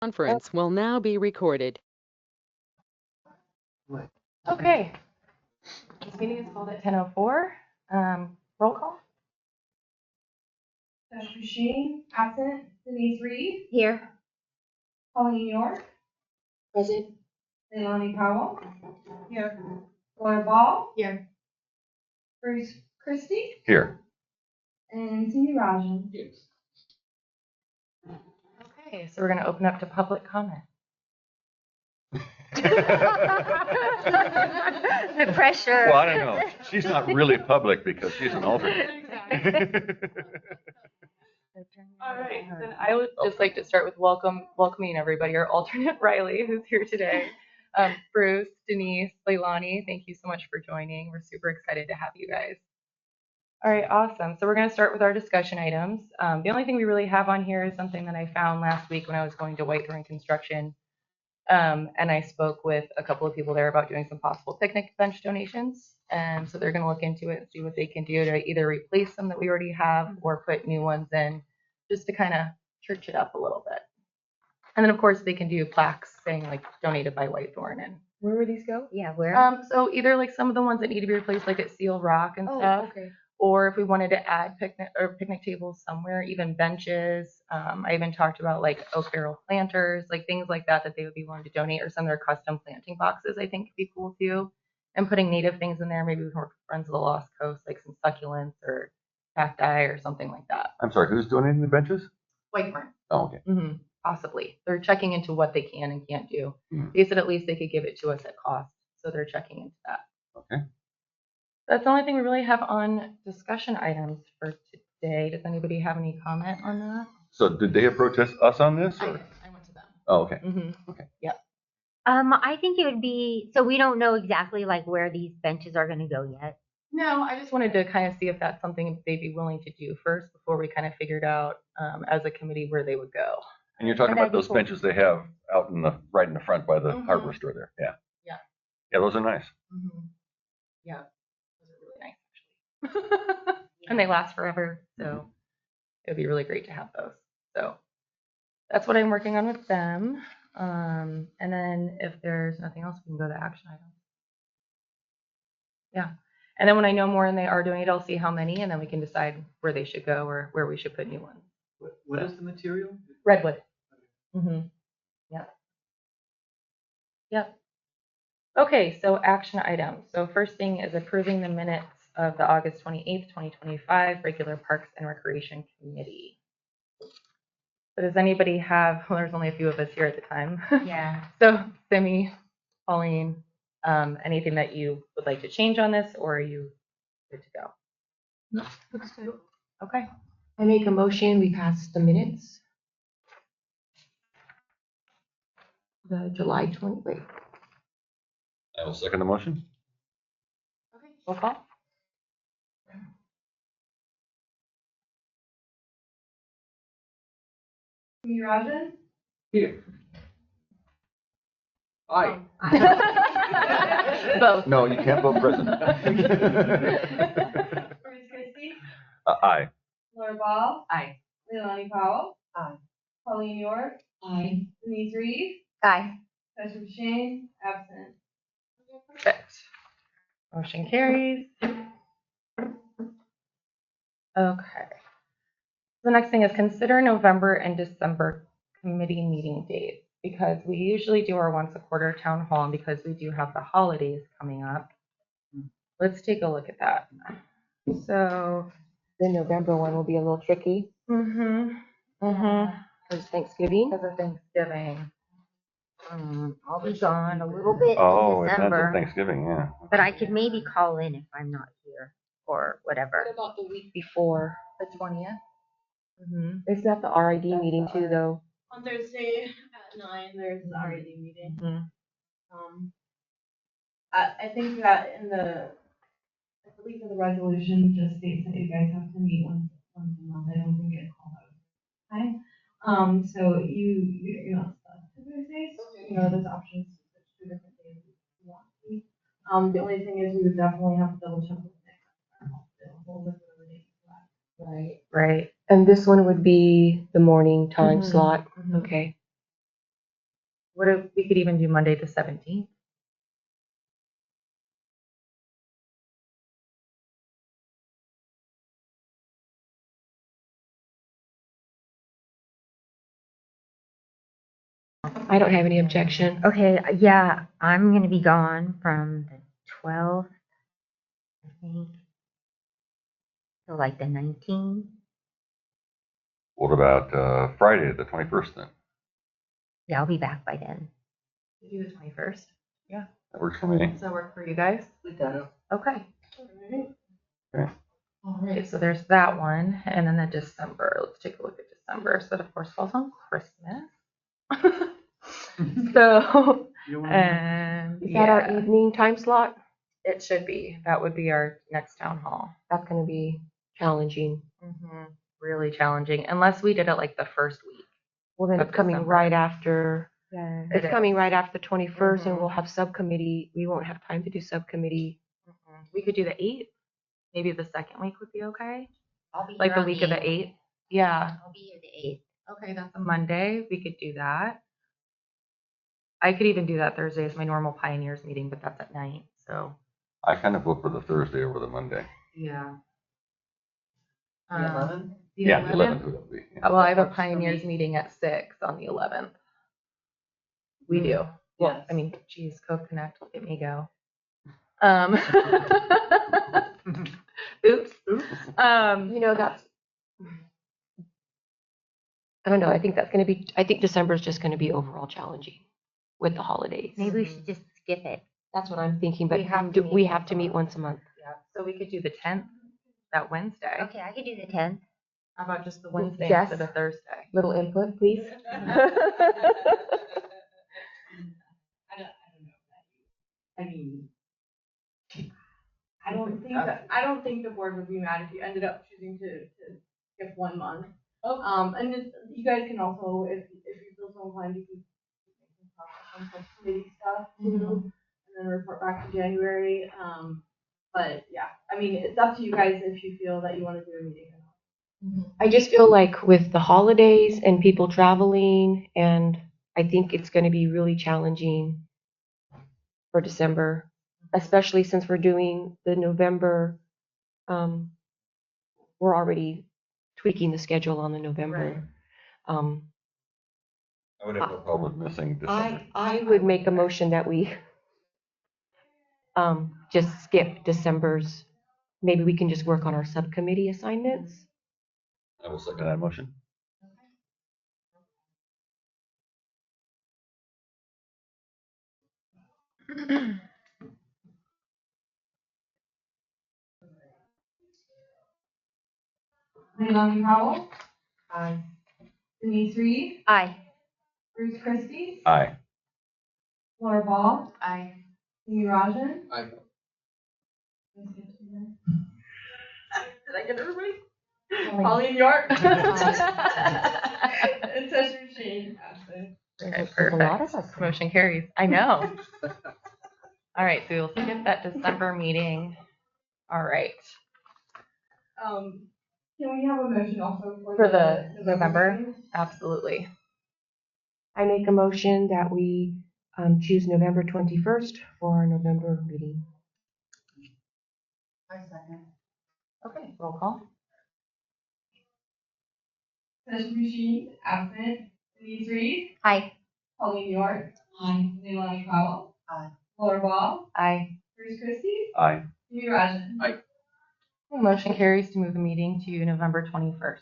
Conference will now be recorded. Okay. This meeting is called at 10:04. Roll call. Josh Machine, absent. Denise Reed, Here. Pauline York, Present. Leilani Powell, here. Laura Ball, Here. Bruce Christie, Here. and Cindy Rajan. Okay, so we're going to open up to public comment. The pressure. Well, I don't know. She's not really public because she's an alternate. All right, then I would just like to start with welcoming everybody, our alternate Riley, who's here today. Bruce, Denise, Leilani, thank you so much for joining. We're super excited to have you guys. All right, awesome. So we're going to start with our discussion items. The only thing we really have on here is something that I found last week when I was going to Whitethorn Construction. And I spoke with a couple of people there about doing some possible picnic bench donations. And so they're going to look into it and see what they can do to either replace some that we already have or put new ones in, just to kind of church it up a little bit. And then, of course, they can do plaques saying like donated by Whitethorn. And where would these go? Yeah, where? So either like some of the ones that need to be replaced, like at Seal Rock and stuff. Okay. Or if we wanted to add picnic tables somewhere, even benches. I even talked about like oak barrel planters, like things like that they would be willing to donate, or some of their custom planting boxes I think could be cool too. And putting native things in there, maybe we can work with Friends of the Lost Coast, like some succulents or cacti or something like that. I'm sorry, who's donating the benches? Whitethorn. Oh, okay. Possibly. They're checking into what they can and can't do. They said at least they could give it to us at cost. So they're checking into that. Okay. That's the only thing we really have on discussion items for today. Does anybody have any comment on that? So did they approach us on this? Or? I went to them. Oh, okay. Okay. Yep. I think it would be, so we don't know exactly like where these benches are going to go yet. No, I just wanted to kind of see if that's something they'd be willing to do first before we kind of figured out as a committee where they would go. And you're talking about those benches they have out in the right in the front by the hardware store there. Yeah. Yeah. Yeah, those are nice. Yeah. Those are really nice, actually. And they last forever. So it would be really great to have those. So that's what I'm working on with them. And then if there's nothing else, we can go to action items. Yeah. And then when I know more and they are doing it, I'll see how many, and then we can decide where they should go or where we should put new ones. What is the material? Redwood. Yep. Okay, so action items. So first thing is approving the minutes of the August 28th, 2025 regular Parks and Recreation Committee. So does anybody have, well, there's only a few of us here at the time. Yeah. So Simi, Pauline, anything that you would like to change on this, or are you good to go? No, looks good. Okay. I make a motion, we pass the minutes. The July 20, wait. I will second the motion. Okay. Roll call. Cindy Rajan, Here. Aye. Both. No, you can't vote president. Bruce Christie, Aye. Laura Ball, Aye. Leilani Powell, Aye. Pauline York, Aye. Denise Reed, Aye. Josh Machine, absent. Perfect. Motion carries. Okay. The next thing is consider November and December committee meeting dates, because we usually do our once a quarter town hall, and because we do have the holidays coming up. Let's take a look at that. So, The November one will be a little tricky because Thanksgiving. because of Thanksgiving. I'll be gone a little bit Oh, in it's not December, Thanksgiving, yeah. but I could maybe call in if I'm not here or whatever. What about the week before? The 20th. Isn't that the RID meeting too, though? On Thursday at 9, there's the RAD meeting. I think that I believe that the resolution just states that you guys have to meet once a month. I don't think it calls out time. So you're not stuck to Thursdays. You know, there's options to switch to different days if you want to. The only thing is we would definitely have to double check with Nick. Right. Right. And this one would be the morning time slot. Okay. What if we could even do Monday the 17th? I don't have any objection. Okay, yeah, I'm gonna be gone from the 12th, I think, to like the 19th. What about Friday, the 21st then? Yeah, I'll be back by then. We do the 21st. That works for me. Does that work for you guys? It does. Okay. Okay. All right, so there's that one. And then the December, let's take a look at December. So that of course falls on Christmas. So, You want Is that our evening time slot? it should be. That would be our next town hall. That's gonna be challenging. Really challenging, unless we did it like the first week. Well, then Of it's coming December. right after, Yeah. it's It coming is. right after the 21st and we'll Mhm. have subcommittee. We won't have time to do subcommittee. We could do the 8th. Maybe the second week would be okay. I'll be Like here the on week of the 8th. Yeah. I'll be here the 8th. Okay, that's a Monday. We could do that. I could even do that Thursday as my normal pioneers meeting, but that's at night. So I kind of look for the Thursday over the Monday. yeah. The 11th? The Yeah, the 11th? 11th would be. Well, I have a Works for pioneers me. meeting at 6 on the 11th. We do. Well, Yes. I mean, geez, Cove Connect, look at me go. Oops. You know, that's, I don't know. I think that's gonna be, I think December is just gonna be overall challenging with the holidays. Maybe we should just skip it. That's what I'm thinking, but We have to meet we once have a to meet month. once a month. Yeah, so we could do the 10th, that Wednesday. Okay, I could do the 10th. How about just the Wednesday Jess? instead of Thursday? Little input, please. I don't know. I mean, I don't think the board would be mad if you ended up choosing to skip 1 month. And just, you guys can also, if you feel so inclined, you can talk on some committee stuff too, and then report back in January. But yeah, I mean, it's up to you guys if you feel that you want to do a meeting or not. I just feel like with the holidays and people traveling, and I think it's gonna be really challenging for December, especially since we're doing the November, we're already tweaking the schedule on the November. I would have no problem with missing December. I would make a motion that we just skip December's, maybe we can just work on our subcommittee assignments. I will second that motion. Leilani Howell, Aye. Denise Reed, Aye. Bruce Christie, Aye. Laura Ball, Aye. Amy Rajan. Aye. Did I get everybody? Pauline York. And Session Shane, absent. Okay, There's a lot of perfect. us. Motion carries. I know. All right, so we'll skip that December meeting. All right. Can we have a motion also For the November? meeting? Absolutely. I make a motion that we choose November 21st for our November meeting. I second. Okay, roll call. Session Machine, absent. Denise Reed, Aye. Pauline York. Aye. Leilani Powell. Aye. Laura Ball, Aye. Bruce Christie, Aye. Amy Rajan. Motion carries to move the meeting to November 21st.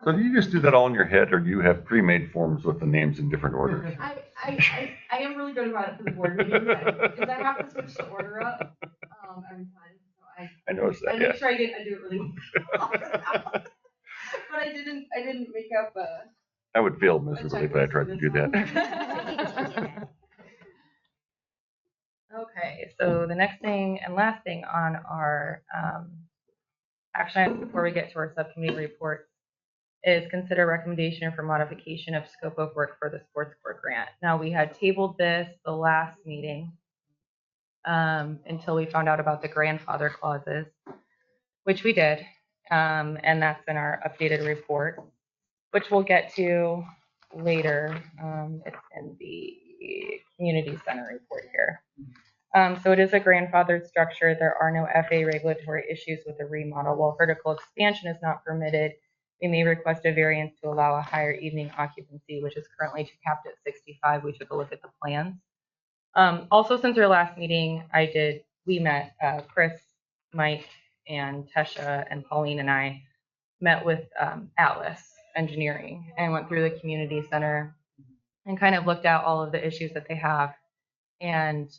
So do you just do that all in your head, or do you have pre-made forms with the names in different orders? I am really good about it for the board meetings, because I have to switch the order up, every time, so I noticed I that, make yeah. sure I do it really well. But I didn't make up I would fail miserably if I tried to do that. Okay, so the next thing and last thing on our action items before we get to our subcommittee report is consider recommendation for modification of scope of work for the sports court grant. Now, we had tabled this the last meeting until we found out about the grandfather clauses, which we did, and that's in our updated report, which we'll get to later. It's in the community center report here. So it is a grandfathered structure. There are no FAA regulatory issues with the remodel. While vertical expansion is not permitted, we may request a variance to allow a higher evening occupancy, which is currently capped at 65. We took a look at the plans. Also, since our last meeting, we met, Chris, Mike, and Tesha, and Pauline and I met with Atlas Engineering and went through the community center and kind of looked at all of the issues that they have and,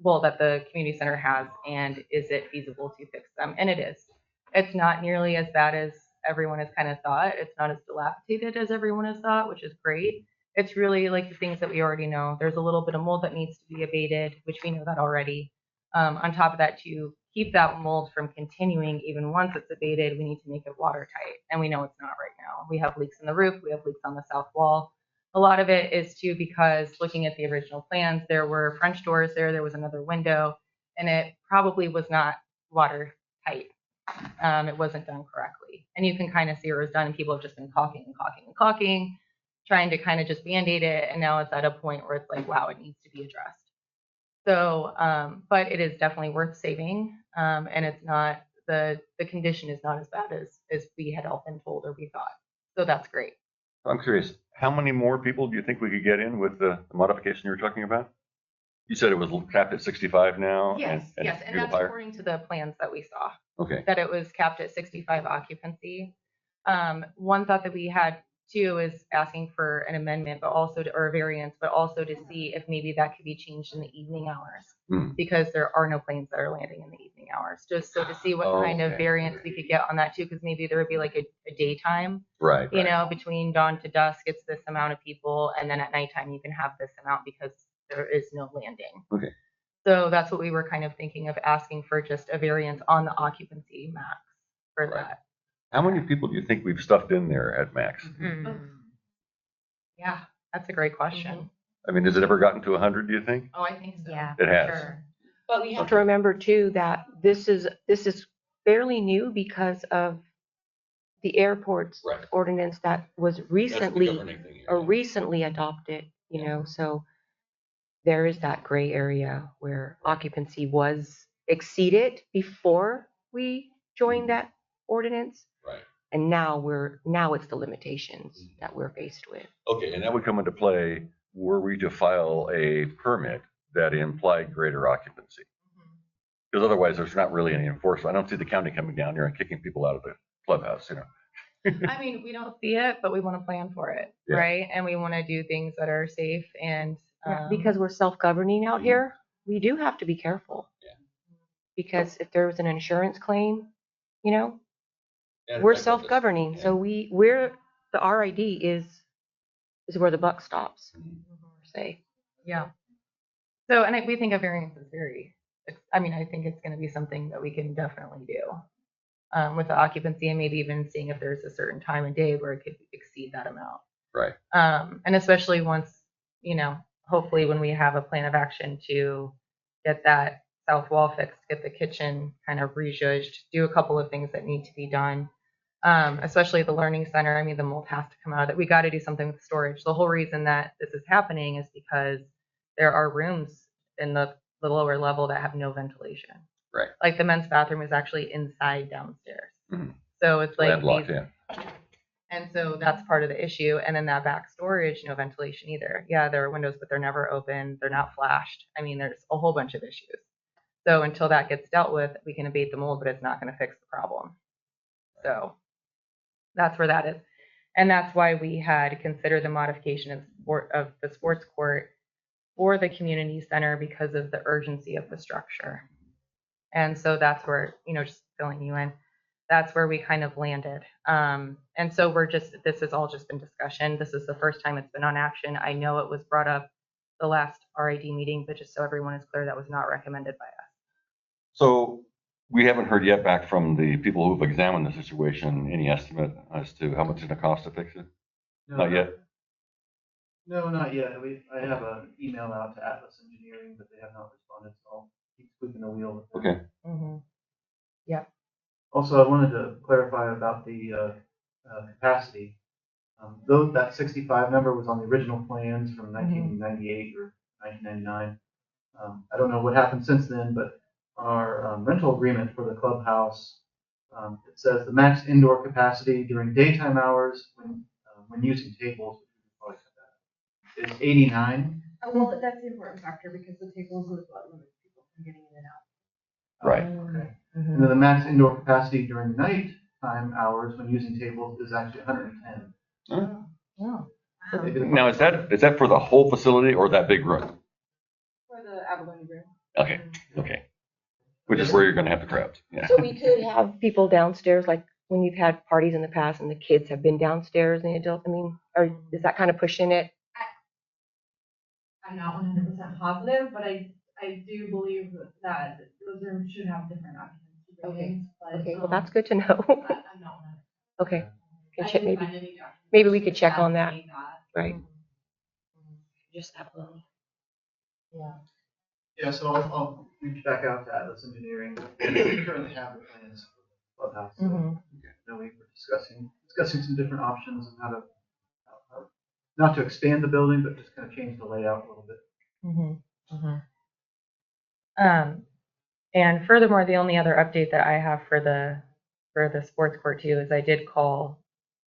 well, that the community center has, and is it feasible to fix them? And it is. It's not nearly as bad as everyone has kind of thought. It's not as dilapidated as everyone has thought, which is great. It's really like the things that we already know. There's a little bit of mold that needs to be abated, which we know that already. On top of that, to keep that mold from continuing, even once it's abated, we need to make it watertight. And we know it's not right now. We have leaks in the roof. We have leaks on the south wall. A lot of it is too because looking at the original plans, there were French doors there. There was another window, and it probably was not watertight. It wasn't done correctly. And you can kind of see it was done, and people have just been caulking and caulking and caulking, trying to kind of just band-aid it. And now it's at a point where it's like, wow, it needs to be addressed. So, but it is definitely worth saving. And it's not, the condition is not as bad as we had all been told or we thought. So that's great. I'm curious, how many more people do you think we could get in with the modification you were talking about? You said it was capped at 65 now? Yes, and yes, and that's higher? according to the plans that we saw, Okay, that it was capped at 65 occupancy. One thought that we had too is asking for an amendment, but also or a variance, but also to see if maybe that could be changed in the evening hours, because there are no planes that are landing in the evening hours. Just so to see what kind of variance we could get on that too, because maybe there would be like a daytime, right. you know, between dawn to dusk, it's this amount of people, and then at nighttime you can have this amount because there is no landing. Okay. So that's what we were kind of thinking of, asking for just a variance on the occupancy max for Right. that. How many people do you think we've stuffed in there at max? Yeah, that's a great question. I mean, has it ever gotten to 100, do you think? Oh, I think so. Yeah. It has. Sure. But we have to remember too that this is fairly new because of the airport's Right. ordinance that was recently adopted, you know, so there is that gray area where occupancy was exceeded before we joined that ordinance. Right. And now it's the limitations that we're faced with. Okay, and that would come into play were we to file a permit that implied greater occupancy. Because otherwise there's not really any enforcement. I don't see the county coming down here and kicking people out of the clubhouse, you know. I mean, we don't see it, but we want to plan for it, Yeah. right? And we want to do things that are safe and Because we're self-governing out here, we do have to be careful. Yeah. Because if there was an insurance claim, you know, we're self-governing. So we're the RID is where the buck stops, say. yeah. So, and we think a variance is I think it's going to be something that we can definitely do with the occupancy, and maybe even seeing if there's a certain time of day where it could exceed that amount. Right. And especially once, you know, hopefully when we have a plan of action to get that south wall fixed, get the kitchen kind of rejudged, do a couple of things that need to be done. Especially the learning center. I mean, the mold has to come out of it. We got to do something with storage. The whole reason that this is happening is because there are rooms in the lower level that have no ventilation. Right. Like the men's bathroom is actually inside downstairs. Mhm. So it's like Landlocked, these, yeah. and so that's part of the issue. And then that back storage, no ventilation either. Yeah, there are windows, but they're never open. They're not flashed. I mean, there's a whole bunch of issues. So until that gets dealt with, we can abate the mold, but it's not going to fix the problem. So that's where that is. And that's why we had considered the modification of the sports court for the community center because of the urgency of the structure. And so that's where, you know, just filling you in, that's where we kind of landed. And so this has all just been discussion. This is the first time it's been on action. I know it was brought up the last RID meeting, but just so everyone is clear, that was not recommended by us. So we haven't heard yet back from the people who've examined the situation, any estimate as to how much it's going to cost to fix it? No, Not yet? No, not yet. I have an email out to Atlas Engineering, but they have not responded, so I'll keep squeaking the wheel with them. Okay. Mm-hmm. Yeah. Also, I wanted to clarify about the capacity. Though that 65 number was on the original plans from 1998 or 1999. I don't know what happened since then, but our rental agreement for the clubhouse, it says the max indoor capacity during daytime hours when using tables, is 89. Well, that's the important factor because the tables is what limits people from getting in and out. Right. Okay. And then the max indoor capacity during nighttime hours when using tables is actually 110. Huh? Oh. Maybe the- Now, is that for the whole facility or that big room? For the abalone room. Okay, okay. Which is where you're going to have the crowds. Yeah. So we could have people downstairs, like when you've had parties in the past and the kids have been downstairs and the adults, I mean, or is that kind of pushing it? I'm not 100% positive, but I do believe that those rooms should have different occupancy ratings. But, Okay, well, that's good to know. I'm not 100%. Okay. I Can check, didn't maybe, find any maybe we could documentation check on that, saying right? Just have a little. Yeah, so I'll reach back out to Atlas Engineering. We currently have the plans for the clubhouse. So, you know, we were discussing some different options of how not to expand the building, but just kind of change the layout a little bit. And furthermore, the only other update that I have for the sports court too is I did call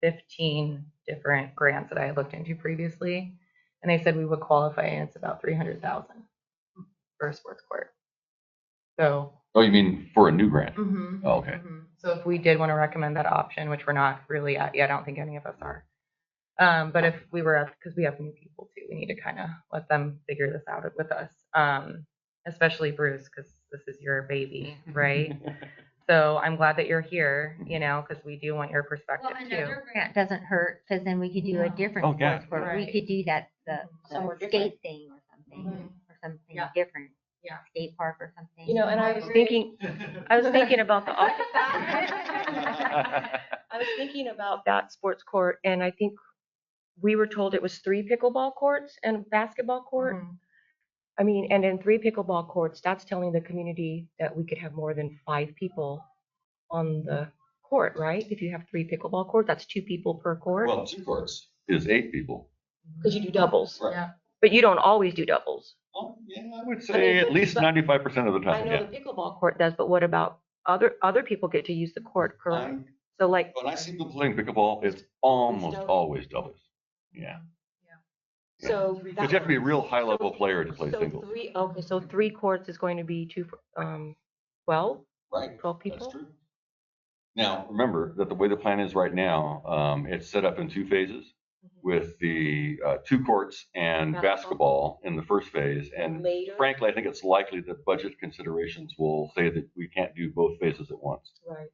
15 different grants that I had looked into previously, and they said we would qualify, and it's about 300,000 for a sports court. So. Oh, you mean for a new grant? Oh, okay. So if we did want to recommend that option, which we're not really at yet, I don't think any of us are. But if we were, because we have new people too, we need to kind of let them figure this out with us. Especially Bruce, because this is your baby, right? So I'm glad that you're here, you know, because we do want your perspective Well, too. another grant doesn't hurt, because then we could do a different Oh, yeah. sports court. Right. We could do that, Somewhere the different. skate thing or something, or something Yeah. different. Yeah. Skate park or something. You know, and I was thinking about the, I was thinking about that sports court, and I think we were told it was 3 pickleball courts and a basketball court. I mean, and in 3 pickleball courts, that's telling the community that we could have more than 5 people on the court, right? If you have 3 pickleball courts, that's 2 people per court. Well, 2 courts is 8 people. Because you do doubles. Right. Yeah. But you don't always do doubles. Well, yeah, I would say at least 95% of the I time. know Yeah. the pickleball court does, but what about other people get to use the court, correct? So like, When I see people playing pickleball, it's almost always doubles. Yeah. so. Because you have to be a real high-level player to play So singles. 3 courts is going to be 12? Right. 12 people? That's true. Now, remember that the way the plan is right now, it's set up in 2 phases with the 2 courts and basketball in the first phase. And Later? frankly, I think it's likely that budget considerations will say that we can't do both phases at once. Right.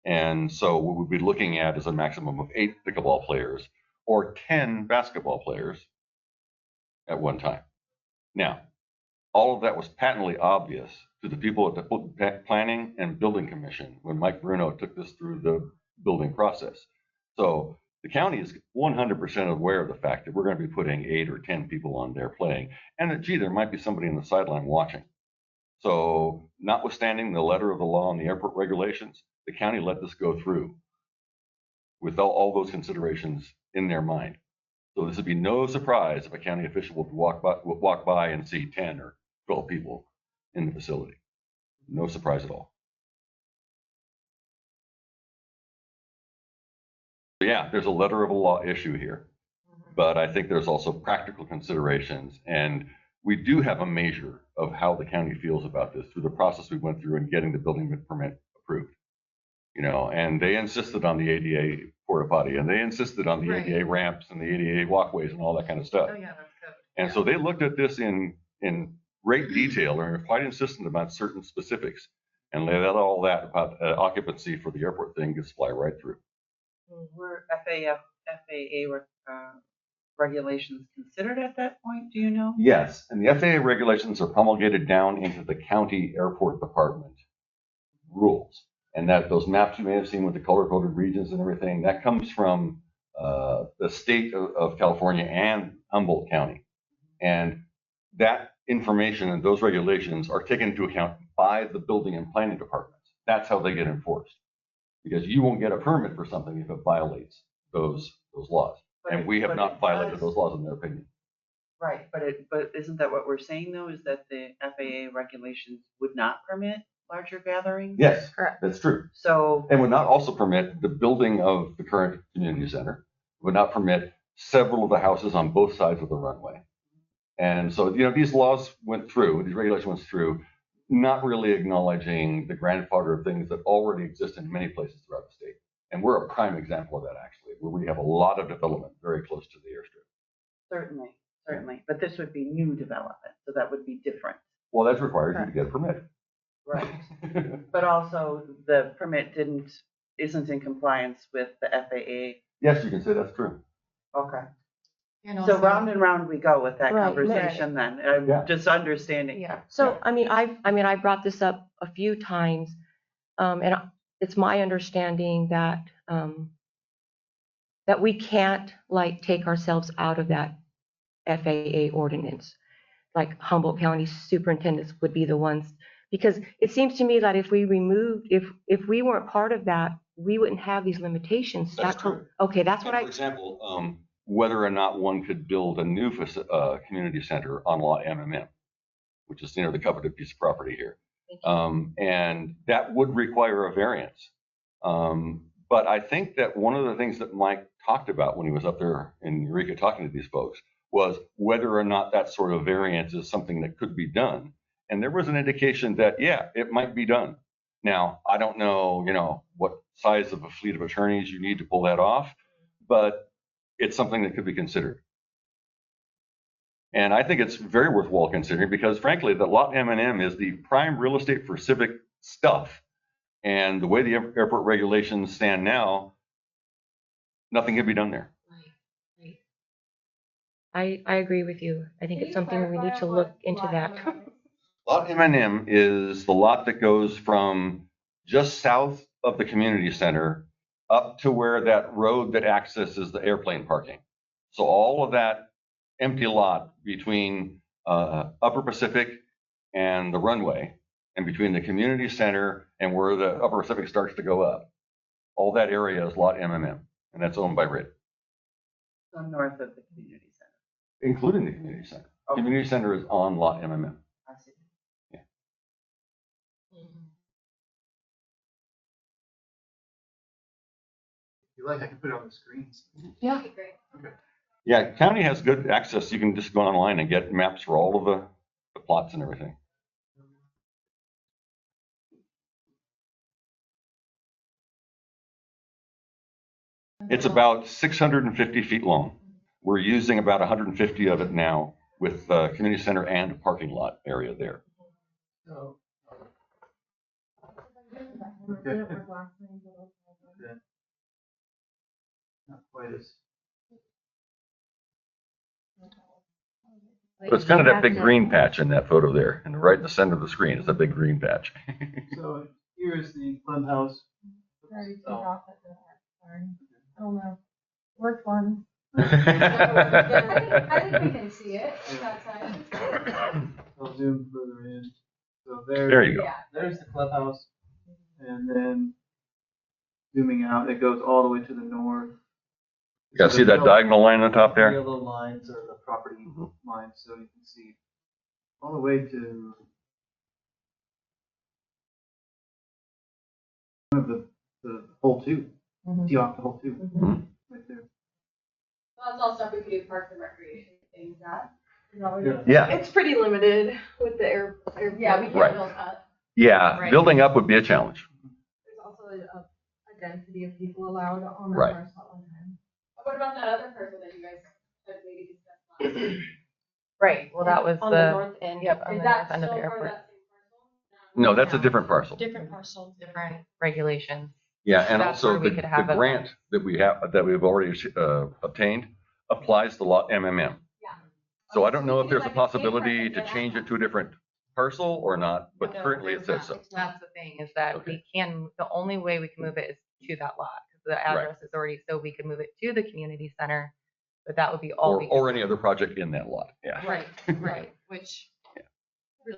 And so what we'd be looking at is a maximum of 8 pickleball players or 10 basketball players at one time. Now, all of that was patently obvious to the people at the Planning and Building Commission when Mike Bruno took this through the building process. So the county is 100% aware of the fact that we're going to be putting 8 or 10 people on there playing, and that, gee, there might be somebody in the sideline watching. So notwithstanding the letter of the law and the airport regulations, the county let this go through with all those considerations in their mind. So this would be no surprise if a county official would walk by and see 10 or 12 people in the facility. No surprise at all. So yeah, there's a letter of a law issue here, but I think there's also practical considerations, and we do have a measure of how the county feels about this through the process we went through in getting the building permit approved. You know, and they insisted on the ADA porta potty, and they insisted on the ADA ramps and the ADA walkways and all that kind of stuff. Oh yeah, that's good. And so they looked at this in great detail and are quite insistent about certain specifics, and lay out all that about occupancy for the airport thing gets fly right through. Were FAA regulations considered at that point? Do you know? Yes, and the FAA regulations are promulgated down into the county airport department rules. And that those maps you may have seen with the color-coded regions and everything, that comes from the state of California and Humboldt County. And that information and those regulations are taken into account by the building and planning departments. That's how they get enforced. Because you won't get a permit for something if it violates those laws. And we have not violated those laws in their opinion. Right, but isn't that what we're saying though, is that the FAA regulations would not permit larger gatherings? Yes, Correct. that's true. So, And would not also permit the building of the current community center, would not permit several of the houses on both sides of the runway. And so, these laws went through, these regulations went through, not really acknowledging the grandfather of things that already exist in many places throughout the state. And we're a prime example of that, actually, where we have a lot of development very close to the airstrip. certainly, but this would be new development, so that would be different. Well, that requires you to get a permit. Right. But also the permit isn't in compliance with the FAA. Yes, you can say that's true. Okay. And So also- round and round we go with that Right, conversation then. Yeah. Just understanding. Yeah. So, I brought this up a few times, and it's my understanding that, that we can't like take ourselves out of that FAA ordinance. Like Humboldt County superintendents would be the ones, because it seems to me that if we removed, if we weren't part of that, we wouldn't have these limitations. That's true. Okay, that's what For example, whether or not one could build a new community center on lot MMM, which is the coveted piece of property here. And that would require a variance. But I think that one of the things that Mike talked about when he was up there in Eureka talking to these folks was whether or not that sort of variance is something that could be done. And there was an indication that, yeah, it might be done. Now, I don't know, what size of a fleet of attorneys you need to pull that off, but it's something that could be considered. And I think it's very worthwhile considering because, frankly, the lot M&M is the prime real estate for civic stuff. And the way the airport regulations stand now, nothing can be done there. I agree with you. I think it's something we need to look into that. Lot M&M is the lot that goes from just south of the community center up to where that road that accesses the airplane parking. So all of that empty lot between Upper Pacific and the runway, and between the community center and where the Upper Pacific starts to go up, all that area is lot MMM, and that's owned by RID. So north of the community center. Including the community center. Okay. Community center is on lot MMM. I see. If you like, I can put it on the screens. Yeah. Yeah, county has good access. You can just go online and get maps for all of the plots and everything. It's about 650 feet long. We're using about 150 of it now with community center and a parking lot area there. So, okay. Okay. Not quite as. So it's kind of that big green patch in that photo there, and right in the center of the screen is a big green patch. So here's the clubhouse. Sorry, take off at the sorry. I don't know. Work one. Oh. I think we can see it. That side. I'll zoom further in. So There you go. Yeah. there's the clubhouse. And then zooming out, it goes all the way to the north. You guys see that diagonal line on the top there? Yellow lines are the property lines, so you can see all the way to one of the whole two. Tee off the whole two. Right there. Well, that's all stuff we could do parks and recreation things that. Yeah. It's pretty limited with the air. Yeah, we can't Right. build up. Yeah, Right. building up would be a challenge. There's also a density of people allowed on that Right. parcel at one time. What about that other parcel that you guys had maybe discussed last time? Right, well, that was On the the, north end. yep, on Is the that north end of still the part of airport. that same parcel? No, that's a different parcel. Different parcel. Different regulations. Yeah, and That's also where we the could have a- grant that we've already obtained applies to lot MMM. Yeah. So I don't know if there's a Like a state possibility park to that change it to a different parcel or not, but No, currently it there's says so. not. That's the thing, is that Okay. the only way we can move it is to that lot. 'Cause the address is already, so we could move it to the community center, but that would be all we could. Or any other project in that lot, yeah. Right, which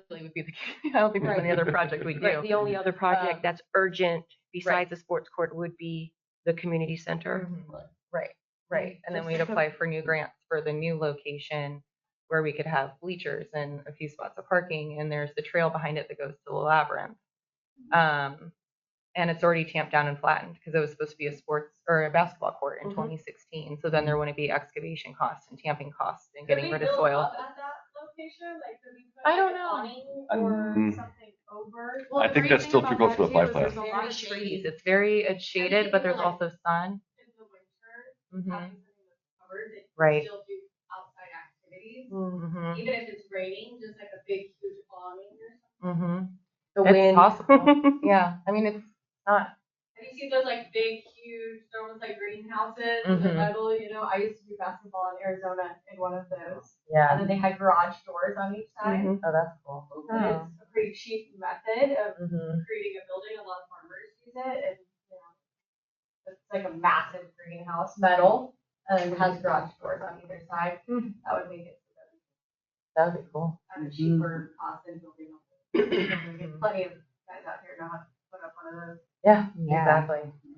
really would be the case. I don't think there's any other project we Right, do. the only other project Um, that's urgent besides the sports court would be the community center. Right, Right. And then we'd apply for new grants for the new location where we could have bleachers and a few spots of parking. And there's the trail behind it that goes to the labyrinth. And it's already tamped down and flattened because it was supposed to be a sports or a basketball court in 2016. So then there wouldn't be excavation costs and tamping costs and getting rid of soil. At that location, like could we put I don't like, know. an awning or something over? I think that's still too close to the flight path. There's a lot of trees. It's shaded, but there's also sun. In the winter, having something that's covered, that you Right. still do outside activities. Mm-hmm. Even if it's raining, just like a big huge awning or something. Mm-hmm. The It's wind. possible. Yeah. I mean, it's not. Have you seen those like big, huge, they're almost like greenhouses Mhm. in the metal? You know, I used to do basketball in Arizona in one of those. Yeah. And then they had garage doors on each side. Oh, that's cool. And it's a pretty cheap method of Mm-hmm. creating a building. A lot of farmers use it, and you know, it's like a massive greenhouse, metal, and it has garage doors on either side. That would make it That would be cool. at a cheaper cost than building a building. Plenty of guys out here know how to put up one of those. Yeah. Yeah.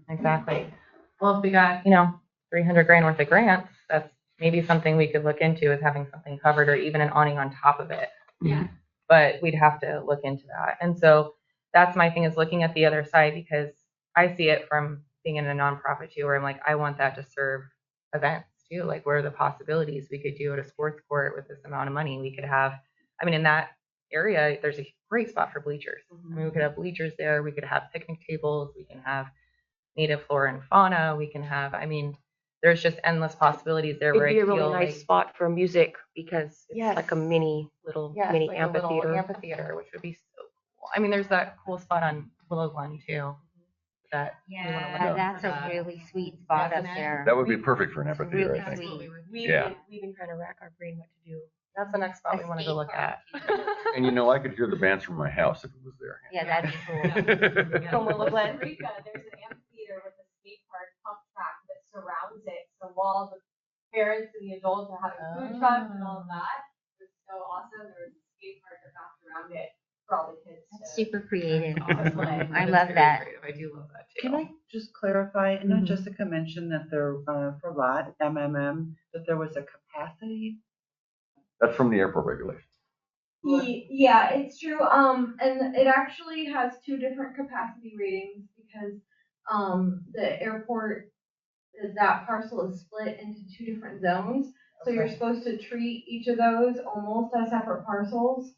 Exactly. Well, if we got 300 grand worth of grants, that's maybe something we could look into is having something covered or even an awning on top of it. Yeah. But we'd have to look into that. And so that's my thing is looking at the other side because I see it from being in a nonprofit too, where I'm like, I want that to serve events too. Like, what are the possibilities we could do at a sports court with this amount of money? We could have, I mean, in that area, there's a great spot for bleachers. I mean, we could have bleachers there. We could have picnic tables. We can have native flora and fauna. We can have, I mean, there's just endless possibilities there where It'd be I a really feel nice like, spot for music because it's Yes. like a mini little yes, mini like a little amphitheater. amphitheater, which would be so cool. I mean, there's that cool spot on Willow Glen too. That we wanna look Yeah, at that's for a that. really sweet spot up Isn't it? there. That would be perfect for an It's amphitheater, really I think. sweet. We've been trying to rack our brain what to do. That's the next spot we want to go look at. And I could hear the bands from my house if it was there. Yeah, that'd be cool. From Willow Glen. Costa Rica, there's an amphitheater with a skate park pump track that surrounds it. So while the parents and the adults are having food trucks and all of that, it's so awesome. There's a skate park that wraps around it for all the kids. That's to- super creative. Honestly. I It's love very that. creative. I do love that too. Can I just clarify? I know Mhm. Jessica mentioned that there, for lot, that there was a capacity. That's from the airport regulations. Yeah, it's true. And it actually has two different capacity ratings because the airport, that parcel is split into two different zones. So you're supposed to treat each of those almost as separate parcels.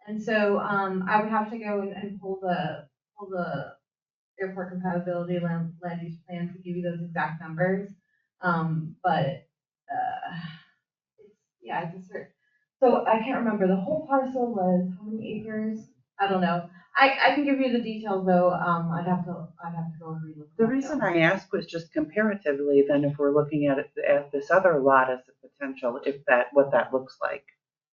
And so I would have to go and pull the airport compatibility land use plan to give you those exact numbers. But it's a certain. So I can't remember. The whole parcel was how many acres? I don't know. I can give you the details though. I'd have to go and read. The reason I ask was just comparatively, then if we're looking at it, at this other lot as a potential, what that looks like,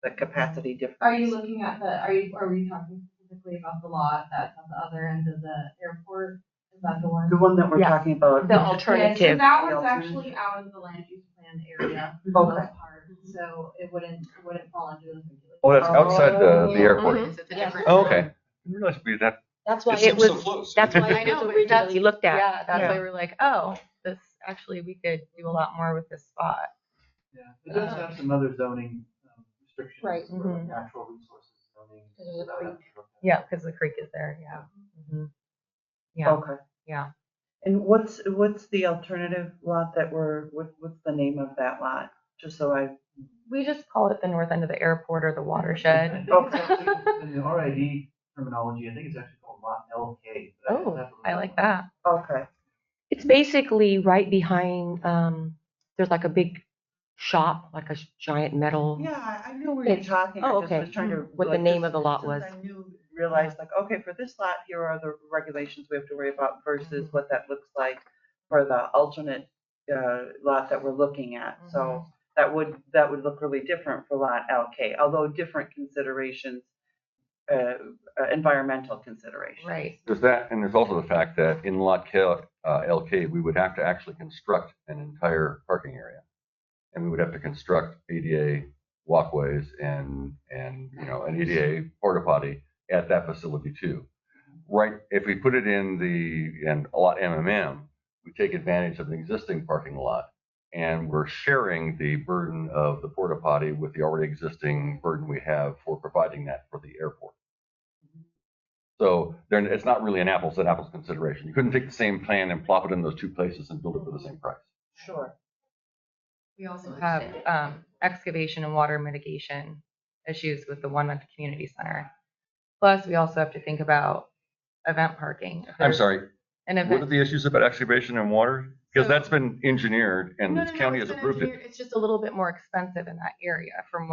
the capacity difference. Are you looking at are we talking specifically about the lot that's on the other end of the airport? Is that the one? The one that we're Yeah. talking about. The Yeah, so alternative. that The one's alternative. actually out of the land use plan area for the Okay. most part, so it wouldn't fall under the regulations. Oh, that's outside the Yeah. airport. It's a Yes. different Oh, zone. okay. I didn't realize it'd be that. That's why It it seems so was. close. That's why I it know, was but originally that's- looked at. Yeah, that's Yeah. why we're like, oh, this actually we could do a lot more with this spot. Yeah, it does have some other zoning restrictions. Right. for Mhm. Natural resources zoning. Because there's a that I have to look at. Yeah, because the creek is there. Yeah. Yeah. Okay. Yeah. And what's the alternative lot that what's the name of that lot? Just so We just call it the north end of the airport or the I watershed. think it's actually, in the RID terminology, I think it's actually called lot LK. but Oh, have to look I at like it. that. okay. It's basically right behind, there's like a big shop, like a giant metal. Yeah, I knew where you're It's- talking. oh, I just okay. was trying to What the like, name just- of the lot since was. I realized like, okay, for this lot, here are the regulations we have to worry about versus what that looks like for the alternate lot that we're looking at. So that would look really different for lot LK, although different considerations, environmental considerations. Right. There's that, and there's also the fact that in lot LK, we would have to actually construct an entire parking area. And we would have to construct ADA walkways and an ADA porta potty at that facility too. Right, if we put it in lot MMM, we take advantage of an existing parking lot and we're sharing the burden of the porta potty with the already existing burden we have for providing that for the airport. So it's not really an apples to apples consideration. You couldn't take the same plan and plop it in those two places and build it for the same price. Sure. We also have excavation and water mitigation issues with the one at the community center. Plus, we also have to think about event parking. I'm sorry. An What are event. the issues about excavation and water? Because So- that's been engineered and No, the county it's has been approved it. engineered. It's just a little bit more expensive in that area. From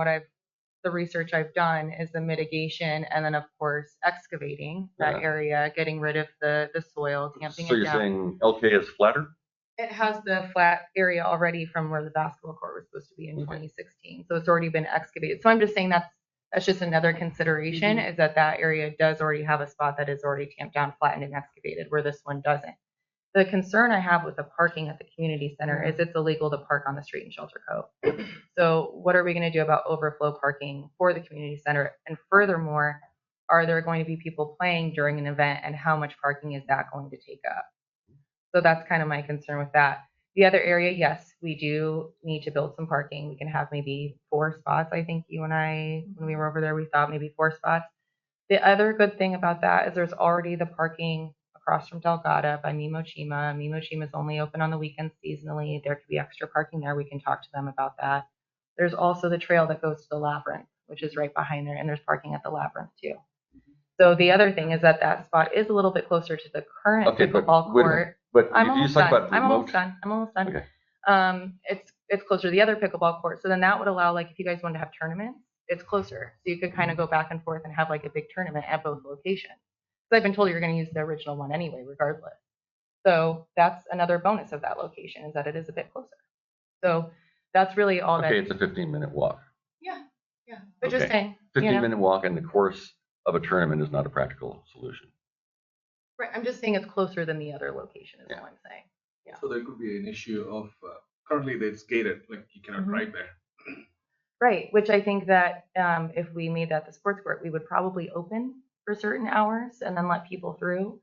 the research I've done is the mitigation and then of course excavating that Yeah. area, getting rid of the soil, tamping So it you're down. saying LK is flatter? It has the flat area already from where the basketball court was supposed to be in Okay. 2016. So it's already been excavated. So I'm just saying that's just another consideration is that area does already have a spot that is already tamped down, flattened, and excavated, where this one doesn't. The concern I have with the parking at the community center is it's illegal to park on the street in Shelter Cove. So what are we going to do about overflow parking for the community center? And furthermore, are there going to be people playing during an event, and how much parking is that going to take up? So that's kind of my concern with that. The other area, yes, we do need to build some parking. We can have maybe 4 spots. I think you and I, when we were over there, we thought maybe 4 spots. The other good thing about that is there's already the parking across from Delgado by Mimo Chima. Mimo Chima is only open on the weekends seasonally. There could be extra parking there. We can talk to them about that. There's also the trail that goes to the Labyrinth, which is right behind there, and there's parking at the Labyrinth too. So the other thing is that spot is a little bit closer to the current pickleball court. But I'm you almost talk done. about I'm almost remote. done. I'm almost done. Okay. It's closer to the other pickleball court. So then that would allow, like, if you guys wanted to have tournaments, it's closer. So you could kind of go back and forth and have like a big tournament at both locations. Because I've been told you're going to use the original one anyway, regardless. So that's another bonus of that location is that it is a bit closer. So that's really all that. Okay, it's a 15-minute walk. Yeah. But just saying. 15-minute walk in the course of a tournament is not a practical solution. Right. I'm just saying it's closer than the other location is all I'm saying. Yeah. So there could be an issue of currently it's gated, like you cannot ride there. Right, which I think that if we made that the sports court, we would probably open for certain hours and then let people through.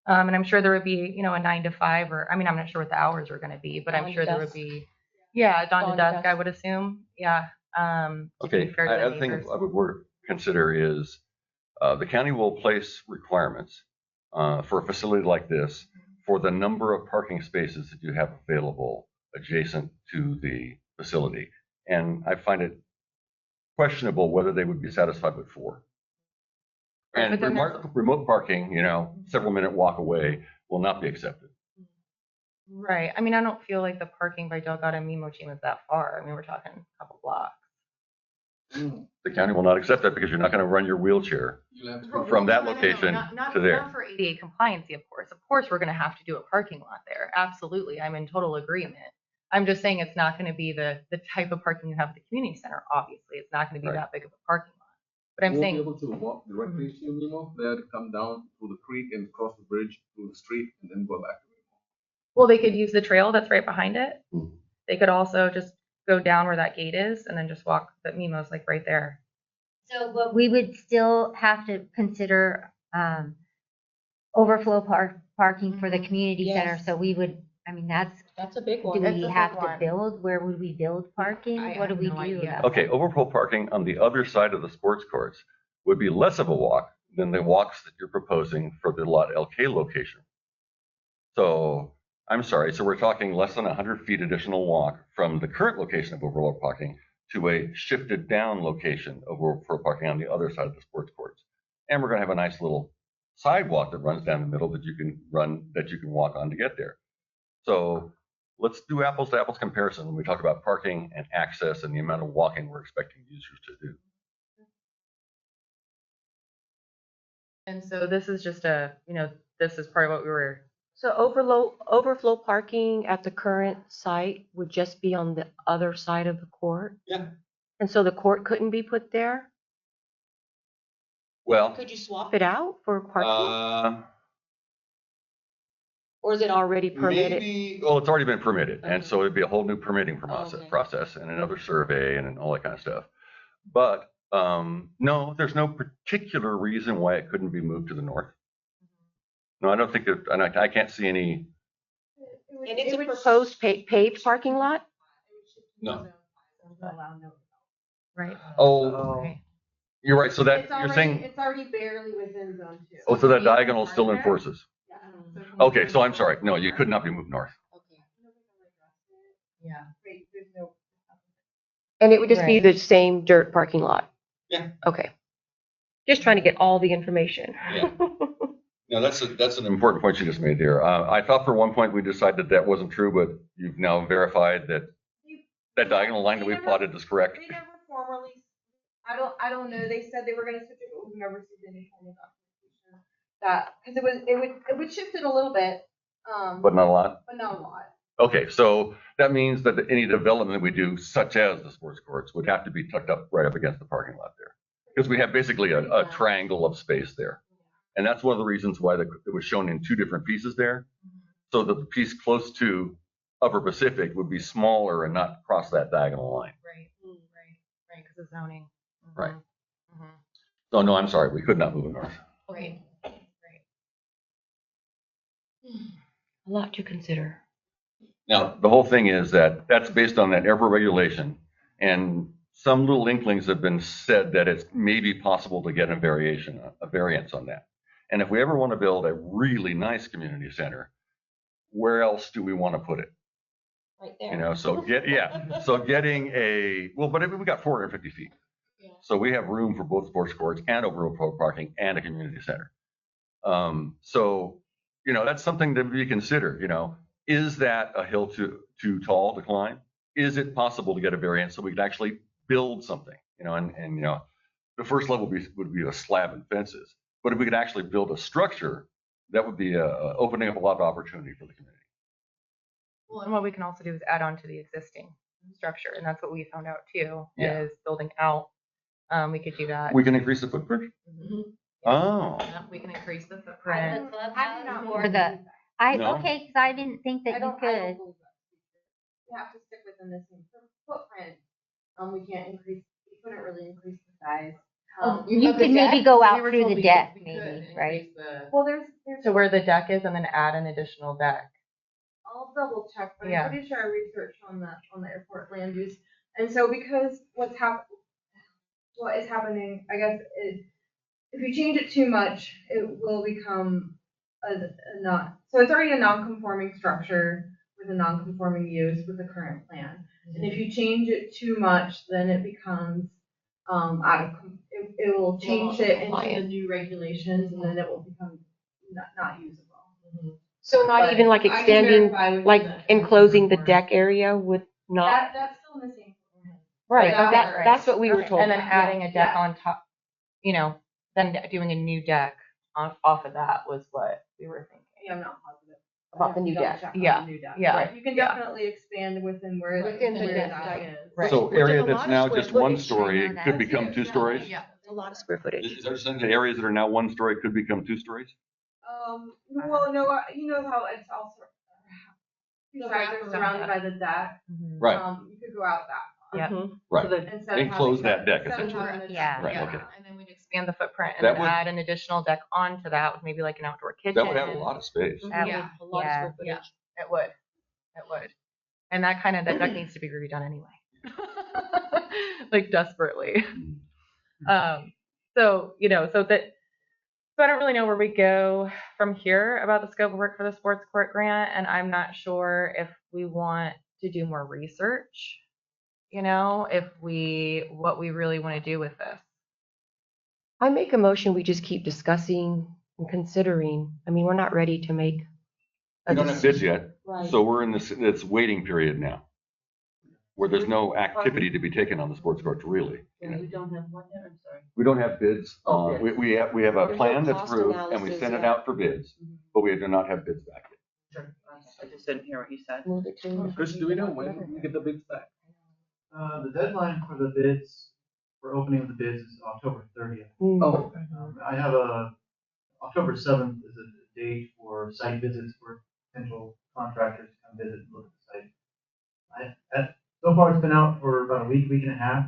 And I'm sure there would be, a 9 to 5, or I'm not sure what the hours are going to be, but I'm sure there would be, dawn to dusk, I would assume. Yeah. To Okay, be fair to the I think neighbors. I would consider is the county will place requirements for a facility like this for the number of parking spaces that you have available adjacent to the facility. And I find it questionable whether they would be satisfied with 4. Right, And but then remote parking, several minute walk away will not be accepted. Right. I don't feel like the parking by Delgado and Mimo Chima is that far. We're talking a couple blocks. The county will not accept that because you're not going to run your wheelchair You'll have to from that No, location not to there. Not for ADA compliancy, of course. Of course, we're going to have to do a parking lot there. Absolutely. I'm in total agreement. I'm just saying it's not going to be the type of parking you have at the community center, obviously. It's not going to be Right. that big of a parking lot. But I'm you won't saying, be able to walk directly to Nemo. They had to come down through the creek and cross the bridge through the street and then go back. well, they could use the trail that's right behind it. Mhm. They could also just go down where that gate is and then just walk. But Mimo's like right there. So, but we would still have to consider overflow parking for the community center. Yes. So we would, That's a big do one. That's a we big have to one. build? Where would we build parking? I What do have we no do? idea. about Okay, overflow parking on the other side of the sports courts would be less of a walk than the walks that you're proposing for the Lot LK location. So I'm sorry, so we're talking less than 100 feet additional walk from the current location of overflow parking to a shifted down location of overflow parking on the other side of the sports courts. And we're going to have a nice little sidewalk that runs down the middle that you can walk on to get there. So let's do apples to apples comparison when we talk about parking and access and the amount of walking we're expecting users to do. And so this is just this is part of what we were. So overflow parking at the current site would just be on the other side of the court? Yeah. And so the court couldn't be put there? Well, Could you swap it out for parking? Or is it already permitted? maybe, well, it's already been permitted. And so it'd be a whole new permitting Okay. process and another survey and all that kind of stuff. But no, there's no particular reason why it couldn't be moved to the north. No, I don't think that, and I can't see any. And it's a proposed paved parking lot? No. Allow no. Right. Oh, Right. you're right. So that, It's you're already, saying, it's already barely within zone 2. oh, so that diagonal still enforces. Yeah. So can Okay, we- so I'm sorry. No, you could not be moved north. Yeah. Wait, there's no. And it would just be Right. the same dirt parking lot? Yeah. Okay. Just trying to get all the information. Yeah. No, that's an important point you just made there. I thought for one point we decided that wasn't true, but you've now verified that that diagonal line that we plotted is correct. They never formally, I don't know, they said they were gonna switch it, but we've never seen any form of documentation. That, because it would shift it a little bit, But not a lot. but not a lot. Okay, so that means that any development we do, such as the sports courts, would have to be tucked up right up against the parking lot there. Because we have basically a triangle of space there. And that's one of the reasons why it was shown in two different pieces there. So that the piece close to Upper Pacific would be smaller and not cross that diagonal line. Right, because of zoning. Right. So no, I'm sorry, we could not move it north. Right. A lot to consider. Now, the whole thing is that that's based on that airport regulation, and some little inklings have been said that it's maybe possible to get a variance on that. And if we ever want to build a really nice community center, where else do we want to put it? Right there. You know, so getting but we got 450 feet. So we have room for both sports courts and overflow parking and a community center. So, you know, that's something to be considered. You know, is that a hill too tall to climb? Is it possible to get a variance so we could actually build something? You know, and you know, the first level would be a slab and fences. But if we could actually build a structure, that would be opening up a lot of opportunity for the community. Well, and what we can also do is add on to the existing structure, and that's what we found out too, Yeah. is building out. We could do that. We can increase the footprint. Oh, Yeah, we can increase the footprint. I do not or the, No. okay, because I didn't think that you could. believe that. You have to stick within the same footprint. We can't increase, we couldn't really increase the size. You could maybe go out through the deck, maybe, right? Well, there's, So where the deck is, and then add an additional deck. I'll double check, but Yeah. I'm pretty sure I researched on the airport land use. And so because what is happening, I guess, is if you change it too much, it will become a not, so it's already a non-conforming structure with a non-conforming use with the current plan. And if you change it too much, then it becomes, it will change it into the new regulations, and then it will become not usable. So not But even like I can expanding, verify with like the- enclosing the deck area would not? That's still in the same. Right, Yeah, right. that's what we were told. And then adding a deck Yeah. on top, you know, then doing a new deck off of that was what we were thinking. Yeah, I'm not positive. About the new Double deck. check on Yeah, the new deck. yeah, Right, you can yeah. definitely expand within where Within the where deck, that like- is. Right. so Which is area a that's lot of now square just one footage. story I know could that. become 2 stories. Yeah. A lot of square footage. Is there something that areas that are now 1 story could become 2 stories? Well, no, you know how it's also. The They're wraparound surrounded by the deck. Right, You could go out that far. Yeah. Mhm. right. So that instead of Enclose having that deck, instead of essentially. having the- Yeah. Right, okay. And then we'd expand the footprint and That then would- add an additional deck onto that with maybe like an outdoor kitchen. That would have a lot of space. That Yeah. A lot of Yeah. square footage. It would. It would. And that deck needs to be redone anyway. Like desperately. So, you know, so I don't really know where we go from here about the scope of work for the sports court grant, and I'm not sure if we want to do more research, you know, what we really want to do with this. I make a motion, we just keep discussing and considering. I mean, we're not ready to make. We don't have bids yet, Right. so we're in this waiting period now, where there's no activity to be taken on the sports courts, really. You know? We don't have one yet, I'm sorry. We don't have bids. Oh, bids. We have a There's plan no that's cost approved, and we analysis sent it yet. out for bids, but we do not have bids back yet. Sure. I just didn't hear what you said. Move it to. Chris, do we know when we get the bids back? The deadline for the bids, for opening of the bids is October 30th. Oh, I have October 7th is a date for site visits for potential contractors to come visit and look at the site. So far, it's been out for about a week and a half.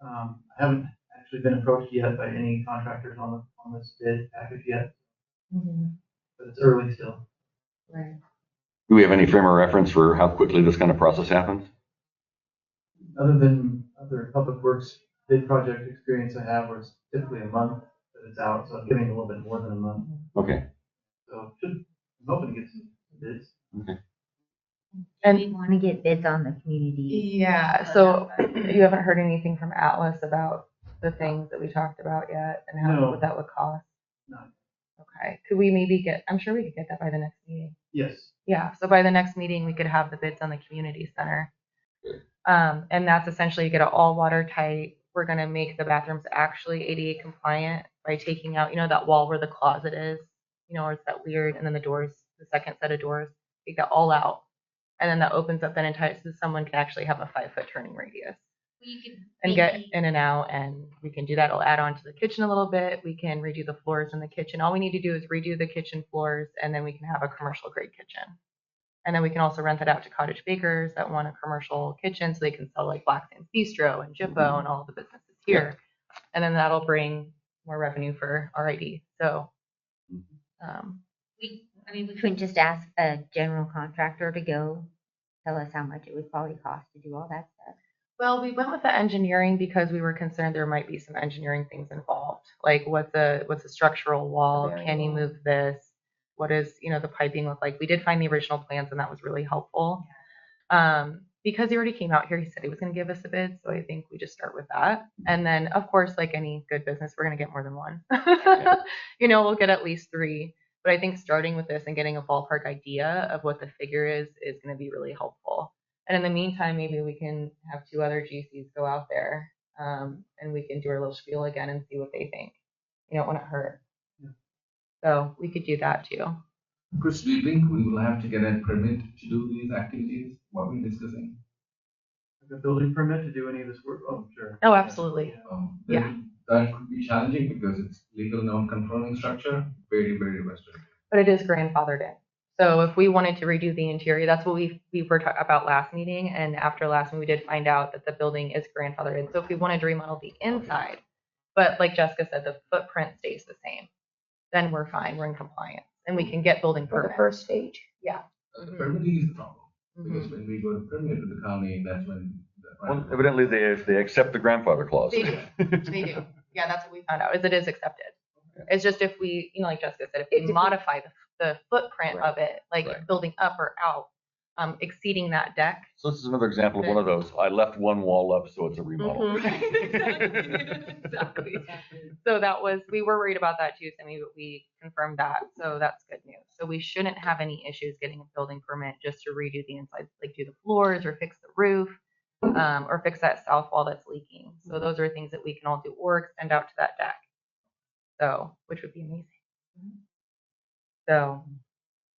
I haven't actually been approached yet by any contractors on this bid package yet, but it's early still. Do we have any frame of reference for how quickly this kind of process happens? other than other public works bid project experience I have, where it's typically a month that it's out, so I'm getting a little bit more than a month. Okay. So I'm hoping to get some bids. Okay. And we want to get bids on the community. Yeah, so you haven't heard anything from Atlas about the things that we talked about yet and how No. what that would cost? No. Okay, could we maybe I'm sure we could get that by the next meeting. Yes. Yeah, so by the next meeting, we could have the bids on the community center. And that's essentially you get it all watertight. We're gonna make the bathrooms actually ADA compliant by taking out, that wall where the closet is, or it's that weird, and then the doors, the second set of doors, take that all out. And then that opens up then entire, so someone can actually have a 5-foot turning radius and get in and out, and we can do that. It'll add on to the kitchen a little bit. We can redo the floors in the kitchen. All we need to do is redo the kitchen floors, and then we can have a commercial grade kitchen. And then we can also rent that out to cottage bakers that want a commercial kitchen, so they can sell like Black Sands Bistro and Jippo and all the businesses here. And then that'll bring more revenue for RID. So, we couldn't just ask a general contractor to go tell us how much it would probably cost to do all that stuff. well, we went with the engineering because we were concerned there might be some engineering things involved. Like what's a structural wall? Can you move this? What is, the piping look like? We did find the original plans, and that was really helpful. Because he already came out here, he said he was going to give us a bid. So I think we just start with that. And then, of course, like any good business, we're going to get more than one. We'll get at least 3. But I think starting with this and getting a ballpark idea of what the figure is going to be really helpful. And in the meantime, maybe we can have 2 other GCs go out there, and we can do our little spiel again and see what they think. It wouldn't hurt. So we could do that too. Chris, do you think we will have to get a permit to do these activities? What we're discussing? Like a building permit to do any of this work? Oh, sure. Oh, absolutely. Yeah. That could be challenging because it's legal non-conforming structure, very, very restricted. But it is grandfathered in. So if we wanted to redo the interior, that's what we were talking about last meeting. And after last meeting, we did find out that the building is grandfathered in. So if we wanted to remodel the inside, but like Jessica said, the footprint stays the same, then we're fine. We're in compliance, and we can get building For the permits. first stage. Yeah. The permitting is the problem. Because when we go to permit with the county, that's when. Well, evidently they accept the grandfather clause. They do. They do. Yeah, that's what we found out. Is it is accepted. It's just if we, like Jessica said, if we modify the footprint of it, like building up or out, exceeding that deck. So this is another example of one of those. I left one wall up, so it's a remodel. Exactly. So we were worried about that too, Sammy, but we confirmed that. So that's good news. So we shouldn't have any issues getting a building permit just to redo the inside, like do the floors or fix the roof, or fix that south wall that's leaking. So those are things that we can all do, or extend out to that deck. So, which would be amazing. So.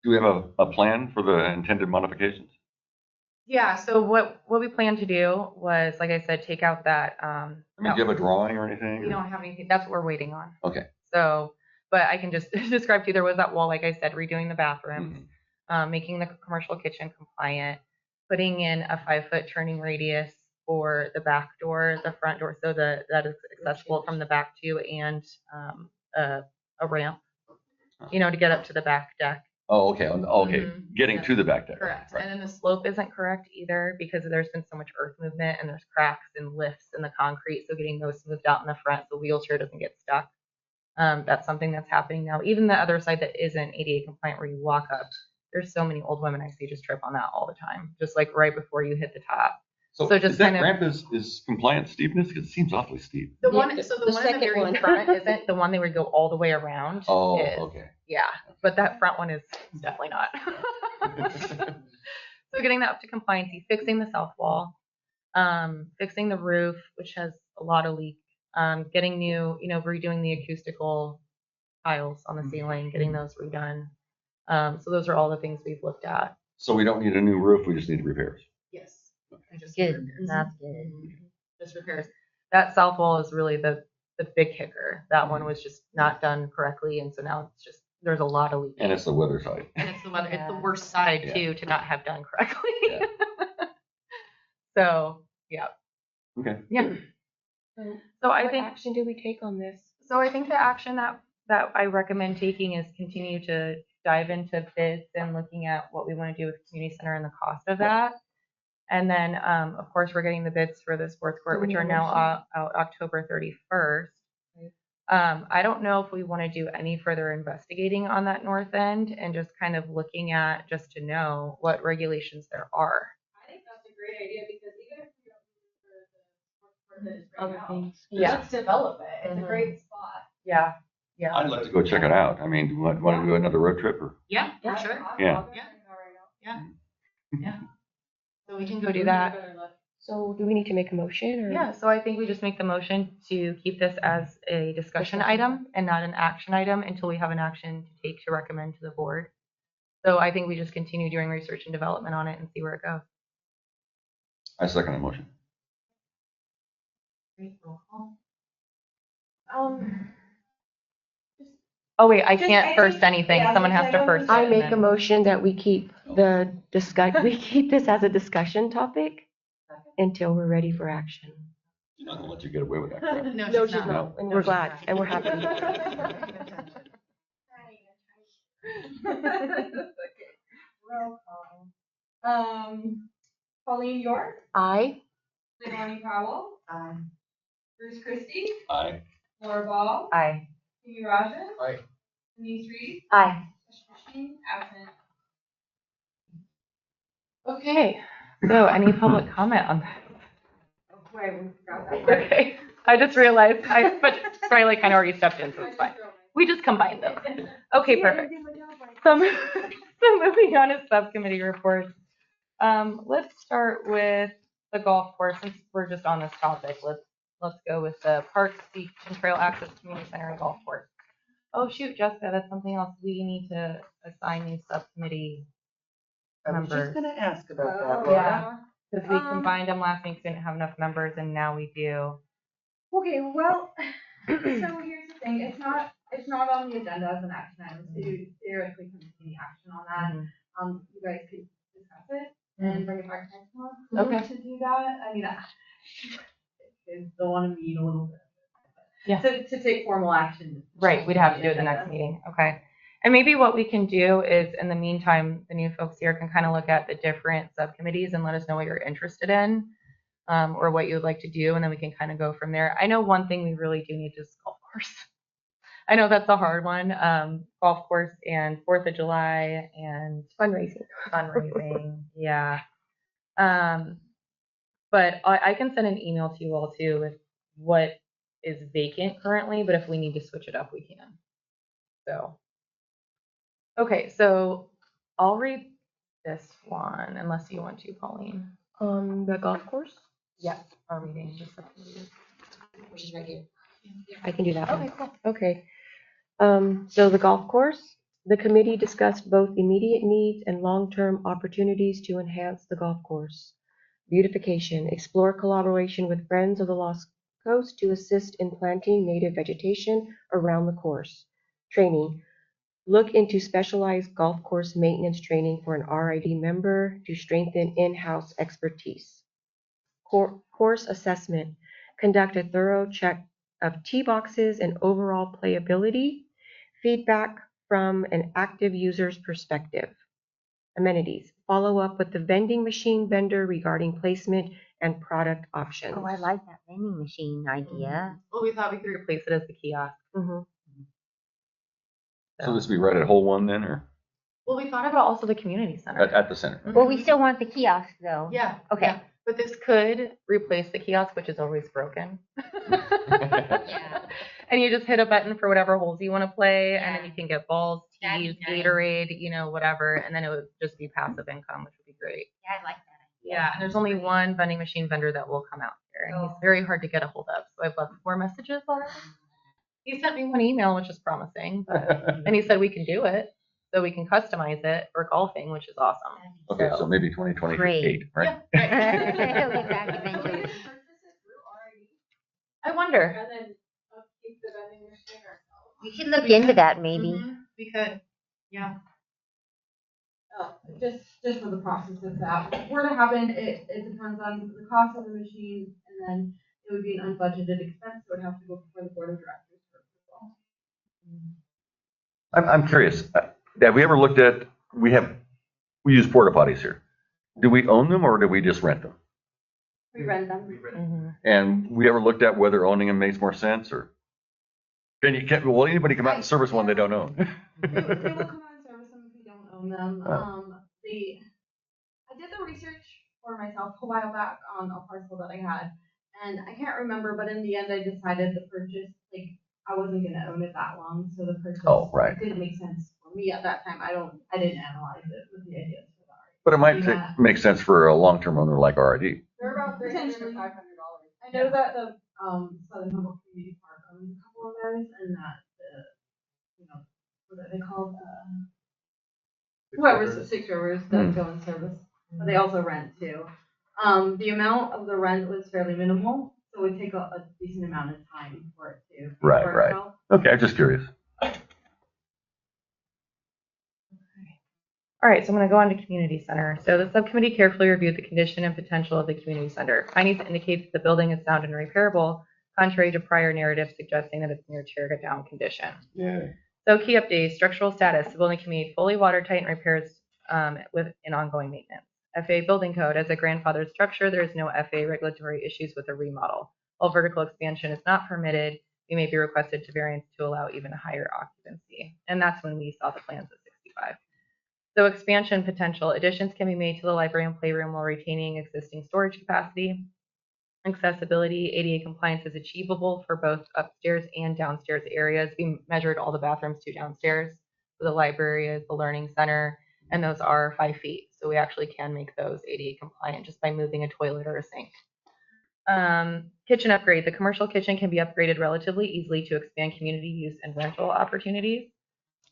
Do we have a plan for the intended modifications? Yeah, so what we plan to do was, like I said, take out that. Do you have a drawing or anything? We don't have anything. That's what we're waiting on. Okay. So, but I can just describe to you, there was that wall, like I said, redoing the bathrooms, making the commercial kitchen compliant, putting in a 5-foot turning radius for the back door, the front door, so that is accessible from the back too, and a ramp, to get up to the back deck. Oh, okay. Okay. Getting to the back deck. Correct. Right. And then the slope isn't correct either because there's been so much earth movement and there's cracks and lifts in the concrete. So getting those smoothed out in the front so the wheelchair doesn't get stuck. That's something that's happening now. Even the other side that isn't ADA compliant where you walk up, there's so many old women I see just trip on that all the time, just like right before you hit the top. So just that ramp is compliant steepness? Because it seems awfully steep. The one in the very front isn't. The one they would go all the way around. Oh, is. okay. Yeah, but that front one is definitely not. So getting that up to compliancy, fixing the south wall, fixing the roof, which has a lot of leak, getting new, redoing the acoustical tiles on the ceiling, getting those redone. So those are all the things we've looked at. So we don't need a new roof. We just need repairs. Yes. Just Good. repairs. That's good. Just repairs. That south wall is really the big kicker. That one was just not done correctly, and so now it's just there's a lot of leaking. And it's the weather side. And it's the weather. It's the worst side too to not have done correctly. Yeah. So yeah. Okay. Yeah. So I What think action do we take on this? so. I think the action that I recommend taking is continue to dive into bids and looking at what we want to do with community center and the cost of that. And then, of course, we're getting the bids for the sports court, which are now out October 31st. I don't know if we want to do any further investigating on that north end and just kind of looking at just to know what regulations there are. I think that's a great idea because even if we don't use it for the sports court that is right Other now, things. Yeah. let's develop it. It's a great spot. Yeah. Yeah. I'd like to go check it out. I mean, want to do another road trip or? Yeah, for sure. Yeah. Yeah. So we can go do that. So do we need to make a motion or? Yeah, so I think we just make the motion to keep this as a discussion item and not an action item until we have an action to take to recommend to the board. So I think we just continue doing research and development on it and see where it goes. I second the motion. Oh wait, I Just- can't I first think- anything. yeah, Someone has I to don't first. I it and make a then- motion that we keep we keep this as a discussion topic until we're ready for action. She's not gonna let you get away with that crap. No, she's not, and we're glad, and we're happy. Roll call. Pauline York, I, Leilani Powell, Bruce Christie, Aye. Laura Ball, Aye. Amy Rogers. Aye. Denise Reed, Aye. Christine, absent. Okay, so any public comment on that? Wait, we forgot that. Okay, I just realized, but Riley kind of already stepped in, so it's fine. We just combined them. Okay, perfect. So moving on to subcommittee reports. Let's start with the golf course, since we're just on this topic. Let's go with the Parks, Beach, and Trail Access Community Center and Golf Course. Oh shoot, Jessica, that's something else we need to assign these subcommittee I was just members. gonna ask about that, Oh, Laura. Because we combined them last week, didn't have enough members, and now we do. Okay, well, so here's the thing, it's not on the agenda as an action item, so you theoretically can take any action on that. You guys could discuss it and bring it back next month. Okay. To do that, I mean, I still wanna meet a little bit. Yeah. To take formal action. Right, we'd have to do it the next meeting, okay. And maybe what we can do is, in the meantime, the new folks here can kind of look at the different subcommittees and let us know what you're interested in, or what you would like to do, and then we can kind of go from there. I know one thing we really do need is golf course. I know that's a hard one, golf course and 4th of July and fundraising, yeah. But I can send an email to you all too with what is vacant currently, but if we need to switch it up, we can. So, okay, so I'll read this one unless you want to, Pauline. the golf course, Yes, are reading the subcommittee. which is right here. I can do that one. Okay, cool. Okay. So the golf course, the committee discussed both immediate needs and long-term opportunities to enhance the golf course. Beautification, explore collaboration with Friends of the Lost Coast to assist in planting native vegetation around the course. Training, look into specialized golf course maintenance training for an RID member to strengthen in-house expertise. Course assessment, conduct a thorough check of tee boxes and overall playability, feedback from an active user's perspective. Amenities, follow up with the vending machine vendor regarding placement and product options. Oh, I like that vending machine idea. Well, we thought we could replace it as the kiosk. Mhm. So this would be right at hole one then, or Well, we thought about also the community center. at the center? Well, we still want the kiosk though. Yeah. Okay. yeah. But this could replace the kiosk, which is always broken. Yeah. And you just hit a button for whatever holes you want to play, and then Yeah. you can get balls, That'd tees, be nice. Gatorade, whatever, and then it would just be passive income, which would be great. Yeah, I like that. Yeah, and there's only one vending machine vendor that will come out here, and he's very hard to get a hold of. So I've left 4 messages already. He sent me one email, which is promising, and he said we can do it, so we can customize it for golfing, which is awesome. Okay, so maybe 2028, right? It'll get back eventually. I wonder. And then upkeep the vending machine ourselves. We should look into that maybe. We could. Yeah. Just for the process of that. If it were to happen, it depends on the cost of the machine, and then it would be an unbudgeted expense, so it would have to go before the board of directors for approval. I'm curious, have we ever looked at, we use porta potties here. Do we own them or do we just rent them? We rent them. Mhm. And we ever looked at whether owning them makes more sense, or will anybody come out and service one they don't own? They will come out and service them if we don't own them. I did the research for myself a while back on a parcel that I had, and I can't remember, but in the end, I decided the purchase, like, I wasn't gonna own it that long, so the purchase Oh, right. didn't make sense for me at that time. I didn't analyze it with the ideas for the art. But it might make sense for a long-term owner like RID. They're about $300 to $500. I know that the Southern Humboldt Community Park owns a couple of those, and that what are they called? Whoever's the Six Rivers that go in service, but they also rent too. The amount of the rent was fairly minimal, so it would take a decent amount of time for it to pay for itself. Okay, I'm just curious. All right, so I'm going to go on to community center. So the subcommittee carefully reviewed the condition and potential of the community center. Findings indicate that the building is sound and repairable, contrary to prior narratives suggesting that it's near tear down condition. Yeah. So key updates: structural status. The building can be fully watertight and repairs with an ongoing maintenance. FAA building code. As a grandfathered structure, there is no FAA regulatory issues with a remodel. While vertical expansion is not permitted, we may be requested to variance to allow even higher occupancy. And that's when we saw the plans at 65. So expansion potential. Additions can be made to the library and playroom while retaining existing storage capacity. Accessibility. ADA compliance is achievable for both upstairs and downstairs areas. We measured all the bathrooms to downstairs. So the library is the learning center, and those are 5 feet. So we actually can make those ADA compliant just by moving a toilet or a sink. Kitchen upgrade. The commercial kitchen can be upgraded relatively easily to expand community use and rental opportunities.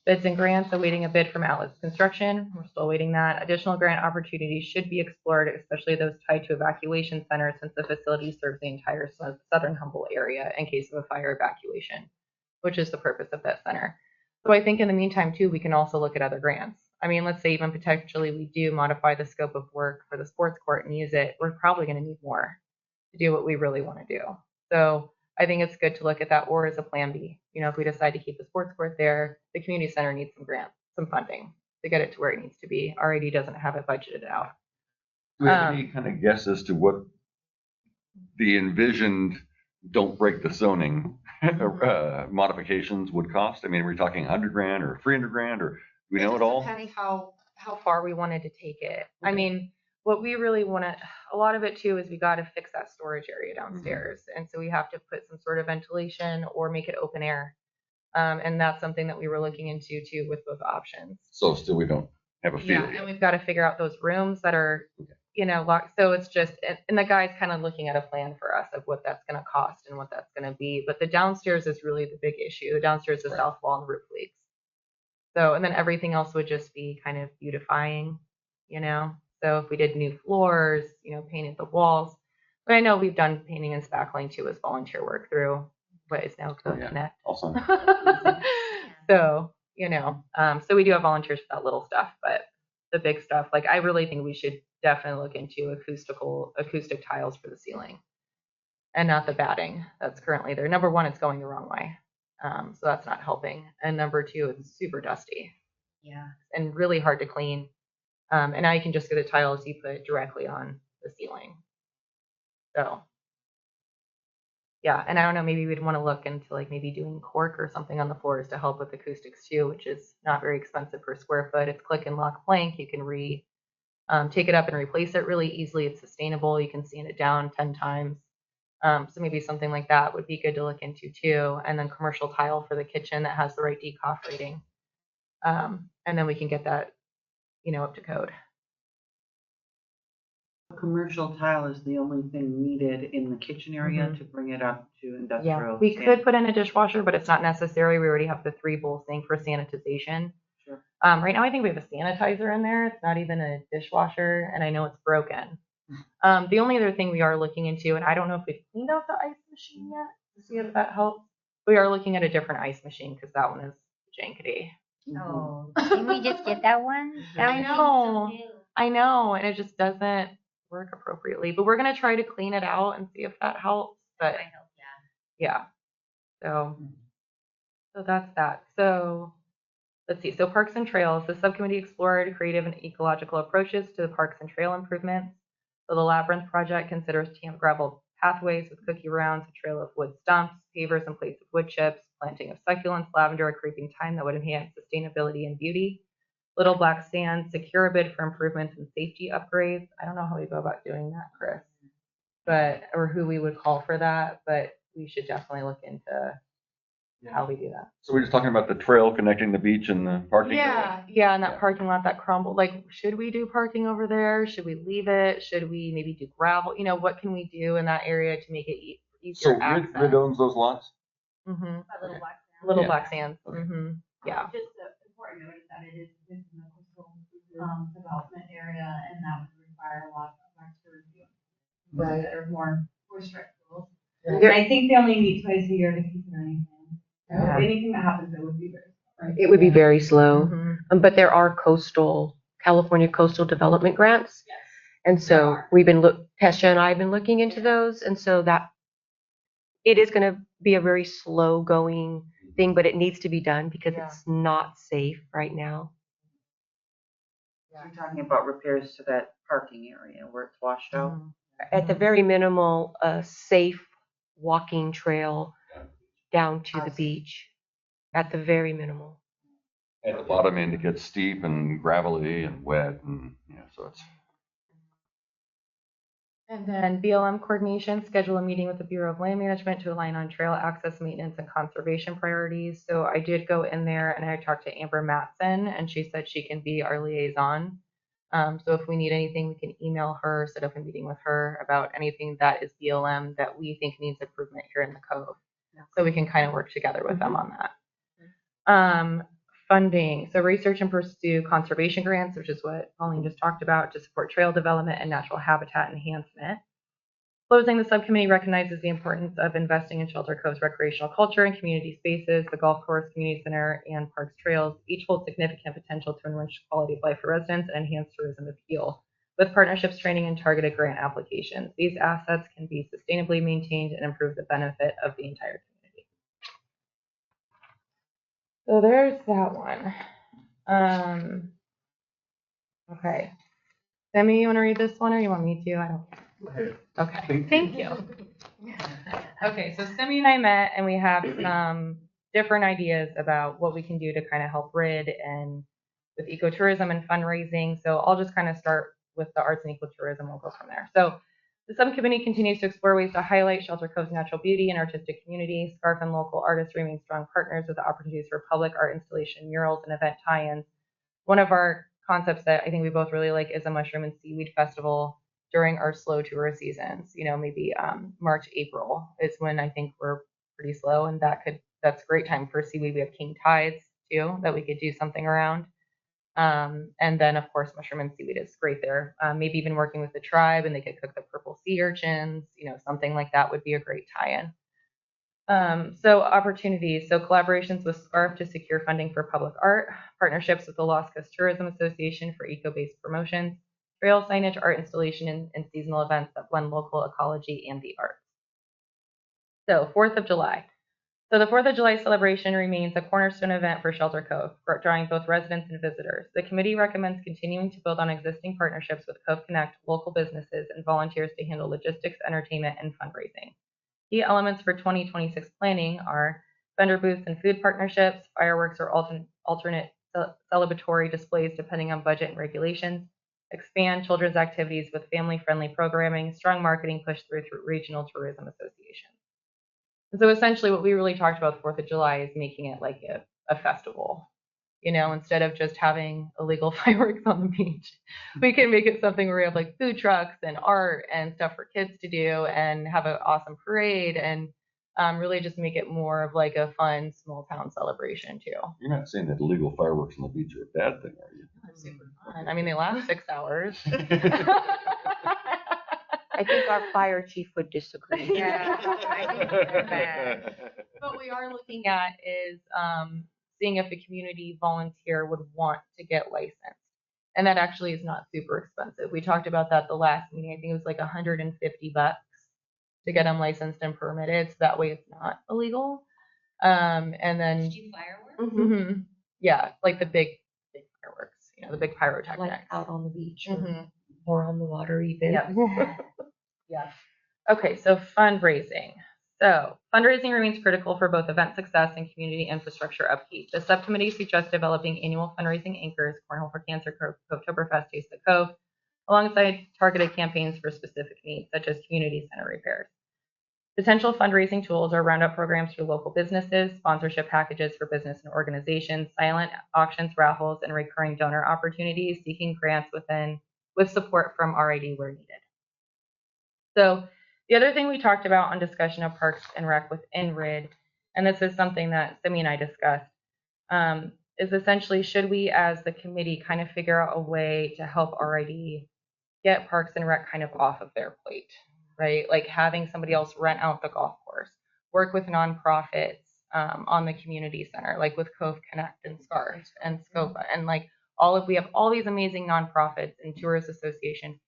Bids and grants, awaiting a bid from Atlas Construction. We're still awaiting that. Additional grant opportunities should be explored, especially those tied to evacuation centers, since the facility serves the entire southern Humboldt area in case of a fire evacuation, which is the purpose of that center. So I think in the meantime, too, we can also look at other grants. I mean, let's say even potentially we do modify the scope of work for the sports court and use it. We're probably going to need more to do what we really want to do. So I think it's good to look at that, or as a plan B. If we decide to keep the sports court there, the community center needs some grants, some funding to get it to where it needs to be. RID doesn't have it budgeted out. Do we have any kind of guess as to what the envisioned don't break the zoning modifications would cost? I mean, are we talking $100,000 or $300,000, or do we know it all? Depends how far we wanted to take it. I mean, what we really want to, a lot of it too, is we got to fix that storage area downstairs. And so we have to put some sort of ventilation or make it open air. And that's something that we were looking into too with both options. So still we don't have a feel Yeah, yet. and we've got to figure out those rooms that are, locked. So it's just, and the guy's kind of looking at a plan for us of what that's going to cost and what that's going to be. But the downstairs is really the big issue. The downstairs, the south wall and roof leaks. So, and then everything else would just be kind of beautifying, So if we did new floors, painted the walls. But I know we've done painting and spackling too as volunteer work through what is now Cove Connect. Awesome. So, so we do have volunteers for that little stuff, but the big stuff, like I really think we should definitely look into acoustic tiles for the ceiling and not the batting that's currently there. Number one, it's going the wrong way. So that's not helping. And number two, it's super dusty. Yeah. And really hard to clean. And now you can just get the tiles you put directly on the ceiling. So yeah, and I don't know, maybe we'd want to look into like maybe doing cork or something on the floors to help with acoustics too, which is not very expensive per square foot. It's click and lock plank. You can take it up and replace it really easily. It's sustainable. You can sand it down 10 times. So maybe something like that would be good to look into too. And then commercial tile for the kitchen that has the right decoff rating. And then we can get that, up to code. Commercial tile is the only thing needed in the kitchen area to bring it up to industrial. Yeah, we could put in a dishwasher, but it's not necessary. We already have the 3-bowl sink for sanitization. Sure. Right now, I think we have a sanitizer in there. It's not even a dishwasher, and I know it's broken. The only other thing we are looking into, and I don't know if we've cleaned out the ice machine yet to see if that helps. We are looking at a different ice machine because that one is jankety. Oh, didn't we just get that one? That I one seems know. so new. I know, and it just doesn't work appropriately. But we're gonna try to clean it out and see if that helps. But I hope, yeah. So that's that. So Let's see. So parks and trails. The subcommittee explored creative and ecological approaches to the parks and trail improvements. So the Labyrinth project considers tamp gravel pathways with cookie rounds, a trail of wood stumps, pavers and plates of wood chips, planting of succulents, lavender, a creeping thyme that would enhance sustainability and beauty. Little Black Sand, secure a bid for improvements and safety upgrades. I don't know how we go about doing that, Chris, or who we would call for that, but we should definitely look into how we do that. So we're just talking about the trail connecting the beach and the parking area? Yeah, and that parking lot that crumbled. Like, should we do parking over there? Should we leave it? Should we maybe do gravel? What can we do in that area to make it So easier access? Rid owns those lots? Mm-hmm. That little black sand. Little Yeah. Black Sands. Mm-hmm. Yeah. Just an important note is that it is within the coastal development area, and that would require a lot of extra review. Right. That are more strict rules. Yeah. And I think they only meet twice a year to consider anything. So Yeah. anything that happens, it would be very. It would be very slow. Mm-hmm. But there are California coastal development grants. Yes. And so we've been Tesha and I have been looking into those. And so that it is going to be a very slow going thing, but it needs to be done because it's not safe right now. You're talking about repairs to that parking area where it's washed out. At the very minimal, a safe walking trail down to the beach. At the very minimal. At the bottom end, it gets steep and gravelly and wet, and so it's. And then BLM coordination, schedule a meeting with the Bureau of Land Management to align on trail access, maintenance, and conservation priorities. So I did go in there and I talked to Amber Matson, and she said she can be our liaison. So if we need anything, we can email her, set up a meeting with her about anything that is BLM that we think needs improvement here in the Cove. So we can kind of work together with them on that. Funding. So research and pursue conservation grants, which is what Pauline just talked about, to support trail development and natural habitat enhancement. Closing, the subcommittee recognizes the importance of investing in Shelter Cove's recreational culture and community spaces. The golf course, community center, and parks trails each hold significant potential to enrich quality of life for residents and enhance tourism appeal. With partnerships, training, and targeted grant applications, these assets can be sustainably maintained and improve the benefit of the entire community. So there's that one. Okay. Demi, you want to read this one or you want me to? I don't care. Okay. Thank you. Okay, so Semi and I met and we have some different ideas about what we can do to kind of help RID and with ecotourism and fundraising. So I'll just kind of start with the arts and ecotourism. We'll go from there. So the subcommittee continues to explore ways to highlight Shelter Cove's natural beauty and artistic community. SCARF and local artists remain strong partners with the opportunities for public art installation, murals, and event tie-ins. One of our concepts that I think we both really like is a mushroom and seaweed festival during our slow tourist seasons. Maybe March, April is when I think we're pretty slow, and that's a great time for seaweed. We have king tides too that we could do something around. And then, of course, mushroom and seaweed is great there. Maybe even working with the tribe and they could cook the purple sea urchins, something like that would be a great tie-in. So opportunities. So collaborations with SCARF to secure funding for public art, partnerships with the Las Casas Tourism Association for eco-based promotions, trail signage, art installation, and seasonal events that blend local ecology and the arts. So 4th of July. So the 4th of July celebration remains a cornerstone event for Shelter Cove, drawing both residents and visitors. The committee recommends continuing to build on existing partnerships with Cove Connect, local businesses, and volunteers to handle logistics, entertainment, and fundraising. Key elements for 2026 planning are vendor booths and food partnerships, fireworks or alternate celebratory displays depending on budget and regulations, expand children's activities with family-friendly programming, strong marketing push through regional tourism associations. So essentially what we really talked about 4th of July is making it like a festival. Instead of just having illegal fireworks on the beach, we can make it something where we have like food trucks and art and stuff for kids to do and have an awesome parade and really just make it more of like a fun small town celebration too. You're not saying that illegal fireworks on the beach are a bad thing, are you? That's super fun. I mean, they last 6 hours. I think our fire chief would disagree. Yeah, I think they're bad. What we are looking at is seeing if a community volunteer would want to get licensed. And that actually is not super expensive. We talked about that the last meeting. I think it was like $150 to get them licensed and permitted. So that way it's not illegal. And then Do fireworks? Mm-hmm. Yeah, like the big fireworks, the big Like pyrotechnics. out on the beach Mhm. or on the water even. Yep. Yeah. Okay, so fundraising. So fundraising remains critical for both event success and community infrastructure upkeep. The subcommittee suggests developing annual fundraising anchors, Cornhole for Cancer, Covetoberfest, Taste the Cove, alongside targeted campaigns for specific needs, such as community center repairs. Potential fundraising tools are roundup programs for local businesses, sponsorship packages for business and organizations, silent auctions, raffles, and recurring donor opportunities, seeking grants with support from RID where needed. So the other thing we talked about on discussion of Parks and Rec within RID, and this is something that Simi and I discussed, is essentially should we as the committee kind of figure out a way to help RID get Parks and Rec kind of off of their plate, right? Like having somebody else rent out the golf course, work with nonprofits on the community center, like with Cove Connect and SCARF and SCOPA, and like we have all these amazing nonprofits and tourist association.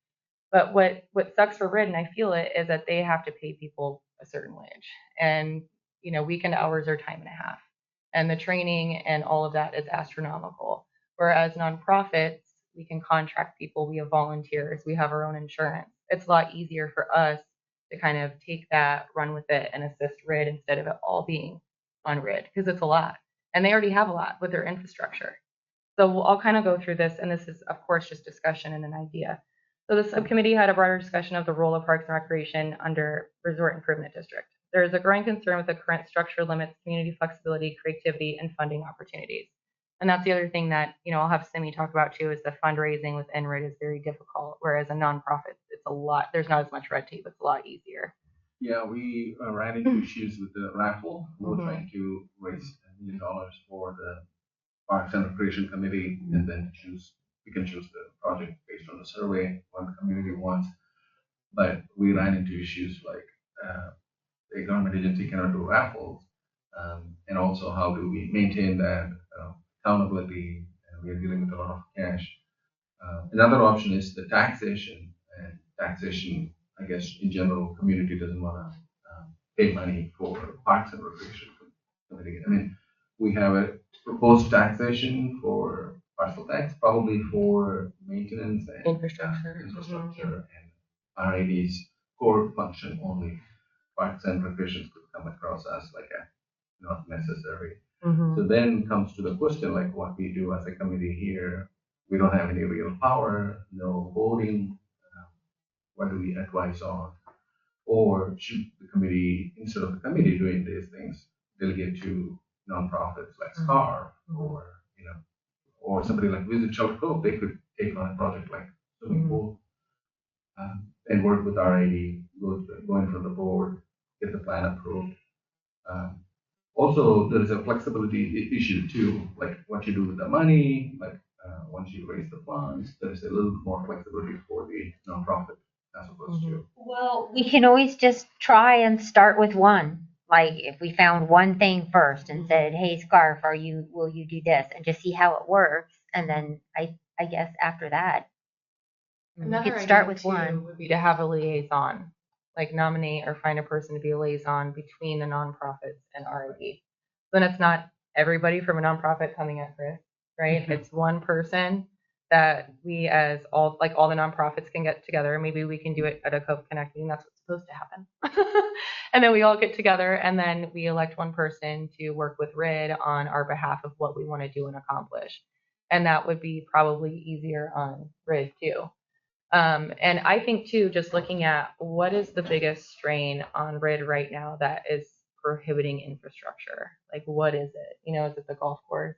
But what sucks for RID, and I feel it, is that they have to pay people a certain wage, and weekend hours are time and a half, and the training and all of that is astronomical. Whereas nonprofits, we can contract people, we have volunteers, we have our own insurance. It's a lot easier for us to kind of take that, run with it, and assist RID instead of it all being on RID, because it's a lot, and they already have a lot with their infrastructure. So we'll all kind of go through this, and this is, of course, just discussion and an idea. So the subcommittee had a broader discussion of the role of Parks and Recreation under Resort Improvement District. There is a growing concern with the current structure limits community flexibility, creativity, and funding opportunities. And that's the other thing that, I'll have Simi talk about too, is the fundraising within RID is very difficult, whereas a nonprofit, it's a lot, there's not as much red tape, it's a lot easier. Yeah, we ran into issues with the raffle. We were trying to raise $1 million for the Parks and Recreation Committee, and then we can choose the project based on the survey what the community wants. But we ran into issues like the government agency cannot do raffles, and also how do we maintain that accountability? And we are dealing with a lot of cash. Another option is the taxation, and taxation, I guess, in general, community doesn't want to pay money for Parks and Recreation Committee. I mean, we have a proposed taxation for parcel tax, probably for maintenance and Infrastructure. infrastructure and RID's core function only. Parks and Recreation could come across as like a not necessary. So then comes to the question, like what we do as a committee here. We don't have any real power, no voting. What do we advise on? Or should the committee, instead of the committee doing these things, delegate to nonprofits like SCAR or somebody like Visit Shelter Cove? They could take on a project like swimming pool and work with RID, go in from the board, get the plan approved. Also, there is a flexibility issue too, like what you do with the money, like once you raise the funds, there's a little more flexibility for the nonprofit as opposed to. Well, we can always just try and start with one. Like if we found one thing first and said, "Hey, Scarf, will you do this?" and just see how it works, and then I guess after that, we Another could start idea, with too, one. would be to have a liaison, like nominate or find a person to be a liaison between the nonprofits and RID. Then it's not everybody from a nonprofit coming at Chris, right? It's one person that we as all the nonprofits can get together. Maybe we can do it at a Cove Connect meeting. That's what's supposed to happen. And then we all get together and then we elect one person to work with RID on our behalf of what we want to do and accomplish. And that would be probably easier on RID too. And I think too, just looking at what is the biggest strain on RID right now that is prohibiting infrastructure? Like, what is it? Is it the golf course?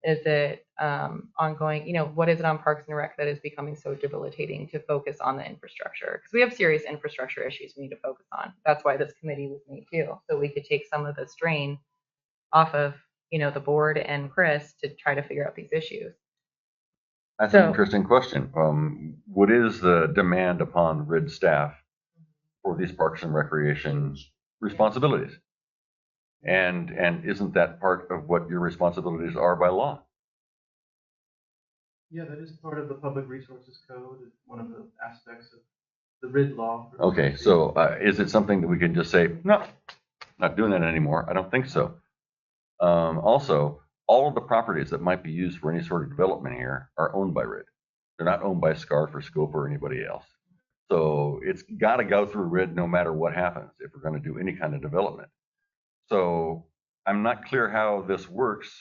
Is it ongoing? What is it on Parks and Rec that is becoming so debilitating to focus on the infrastructure? Because we have serious infrastructure issues we need to focus on. That's why this committee was made too, so we could take some of the strain off of the board and Chris to try to figure out these issues. That's an interesting question. What is the demand upon RID staff for these Parks and Recreation responsibilities? And isn't that part of what your responsibilities are by law? Yeah, that is part of the Public Resources Code. It's one of the aspects of the RID law. Okay, so is it something that we can just say, no, not doing that anymore? I don't think so. Also, all of the properties that might be used for any sort of development here are owned by RID. They're not owned by SCARF or Scope or anybody else. So it's got to go through RID no matter what happens if we're going to do any kind of development. So I'm not clear how this works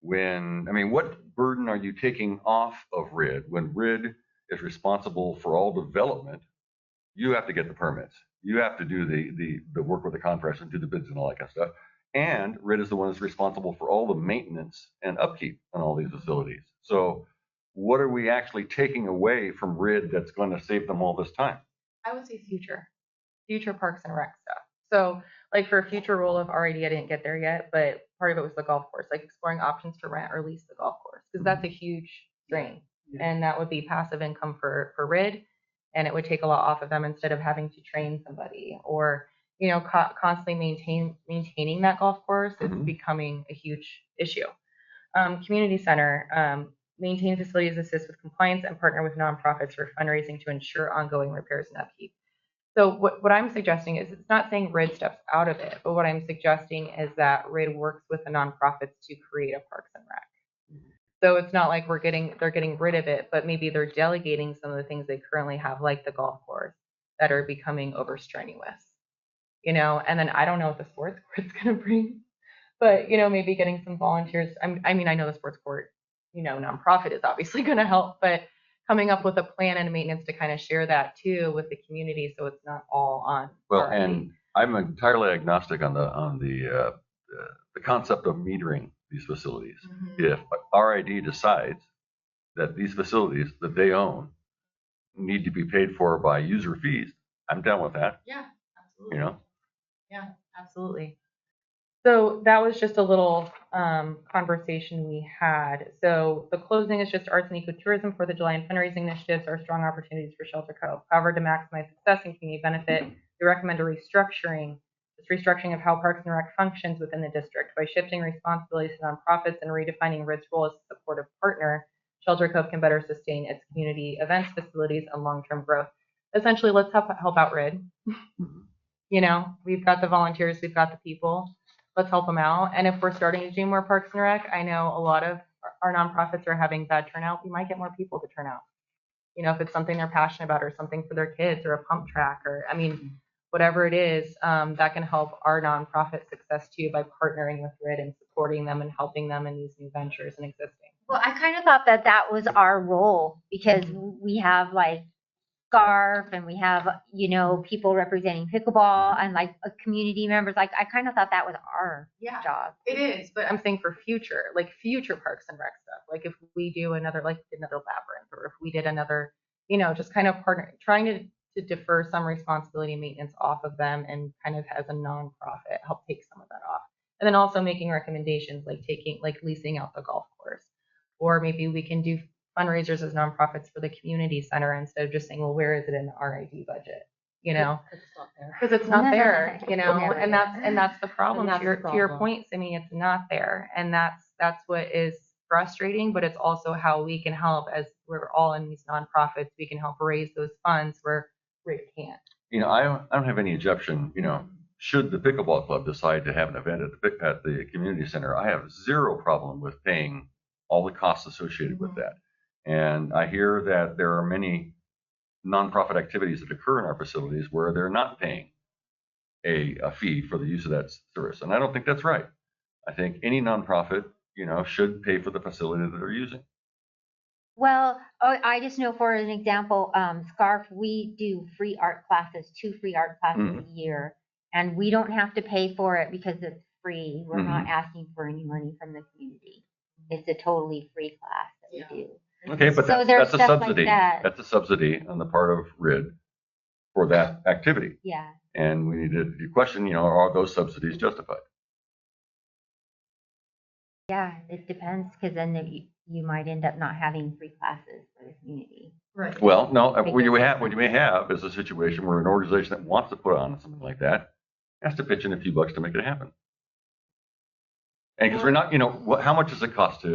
when, I mean, what burden are you taking off of RID when RID is responsible for all development? You have to get the permits. You have to do the work with the contractors and do the bids and all that kind of stuff. And RID is the one that's responsible for all the maintenance and upkeep on all these facilities. So what are we actually taking away from RID that's going to save them all this time? I would say future Parks and Rec stuff. So like for a future role of RID, I didn't get there yet, but part of it was the golf course, like exploring options to rent or lease the golf course, because that's a huge drain. And that would be passive income for RID, and it would take a lot off of them instead of having to train somebody or, you know, constantly maintaining that golf course. It's becoming a huge issue. Community center, maintain facilities, assist with compliance, and partner with nonprofits for fundraising to ensure ongoing repairs and upkeep. So what I'm suggesting is, it's not saying RID steps out of it, but what I'm suggesting is that RID works with the nonprofits to create a Parks and Rec. So it's not like they're getting rid of it, but maybe they're delegating some of the things they currently have, like the golf course, that are becoming over strenuous. You know, and then I don't know what the sports court's going to bring, but, you know, maybe getting some volunteers. I mean, I know the sports court, you know, nonprofit is obviously going to help, but coming up with a plan and maintenance to kind of share that too with the community, so it's not all on. Well, and I'm entirely agnostic on the concept of metering these facilities. If RID decides that these facilities that they own need to be paid for by user fees, I'm down with that. Yeah, absolutely. You know. Yeah, absolutely. So that was just a little conversation we had. So the closing is just arts and ecotourism for the July and fundraising initiatives are strong opportunities for Shelter Cove. However, to maximize success and community benefit, we recommend a restructuring of how Parks and Rec functions within the district by shifting responsibilities to nonprofits and redefining RID's role as a supportive partner. Shelter Cove can better sustain its community events, facilities, and long-term growth. Essentially, let's help out RID. You know, we've got the volunteers, we've got the people. Let's help them out. And if we're starting to do more Parks and Rec, I know a lot of our nonprofits are having bad turnout. We might get more people to turn out. You know, if it's something they're passionate about or something for their kids or a pump track or, I mean, whatever it is, that can help our nonprofit success too by partnering with RID and supporting them and helping them in these new ventures and existing. Well, I kind of thought that was our role because we have like SCARF and we have, you know, people representing pickleball and like community members. Like I kind of thought that was our job. It is, but I'm saying for future Parks and Rec stuff. Like if we do another labyrinth, or if we did another, you know, just kind of trying to defer some responsibility and maintenance off of them and kind of as a nonprofit help take some of that off. And then also making recommendations like leasing out the golf course, or maybe we can do fundraisers as nonprofits for the community center instead of just saying, well, where is it in the RID budget? You know, because it's not there, you know, and that's the problem. To your point, Simi, it's not there, and that's what is frustrating. But it's also how we can help, as we're all in these nonprofits, we can help raise those funds where RID can't. You know, I don't have any objection. You know, should the pickleball club decide to have an event at the community center, I have zero problem with paying all the costs associated with that. And I hear that there are many nonprofit activities that occur in our facilities where they're not paying a fee for the use of that service. And I don't think that's right. I think any nonprofit, you know, should pay for the facility that they're using. Well, I just know for an example, SCARF, we do free art classes, 2 free art classes a year, and we don't have to pay for it because it's free. We're not asking for any money from the community. It's a totally free class that we do. Okay, but so that's a subsidy. Like that's a subsidy on the part of RID for that activity. Yeah. And we need to question, you know, are those subsidies justified? Yeah, it depends, because then you might end up not having free classes for the community. Right. Well, no, what you may have is a situation where an organization that wants to put on something like that has to pitch in a few bucks to make it happen. And because we're not, you know, how much does it cost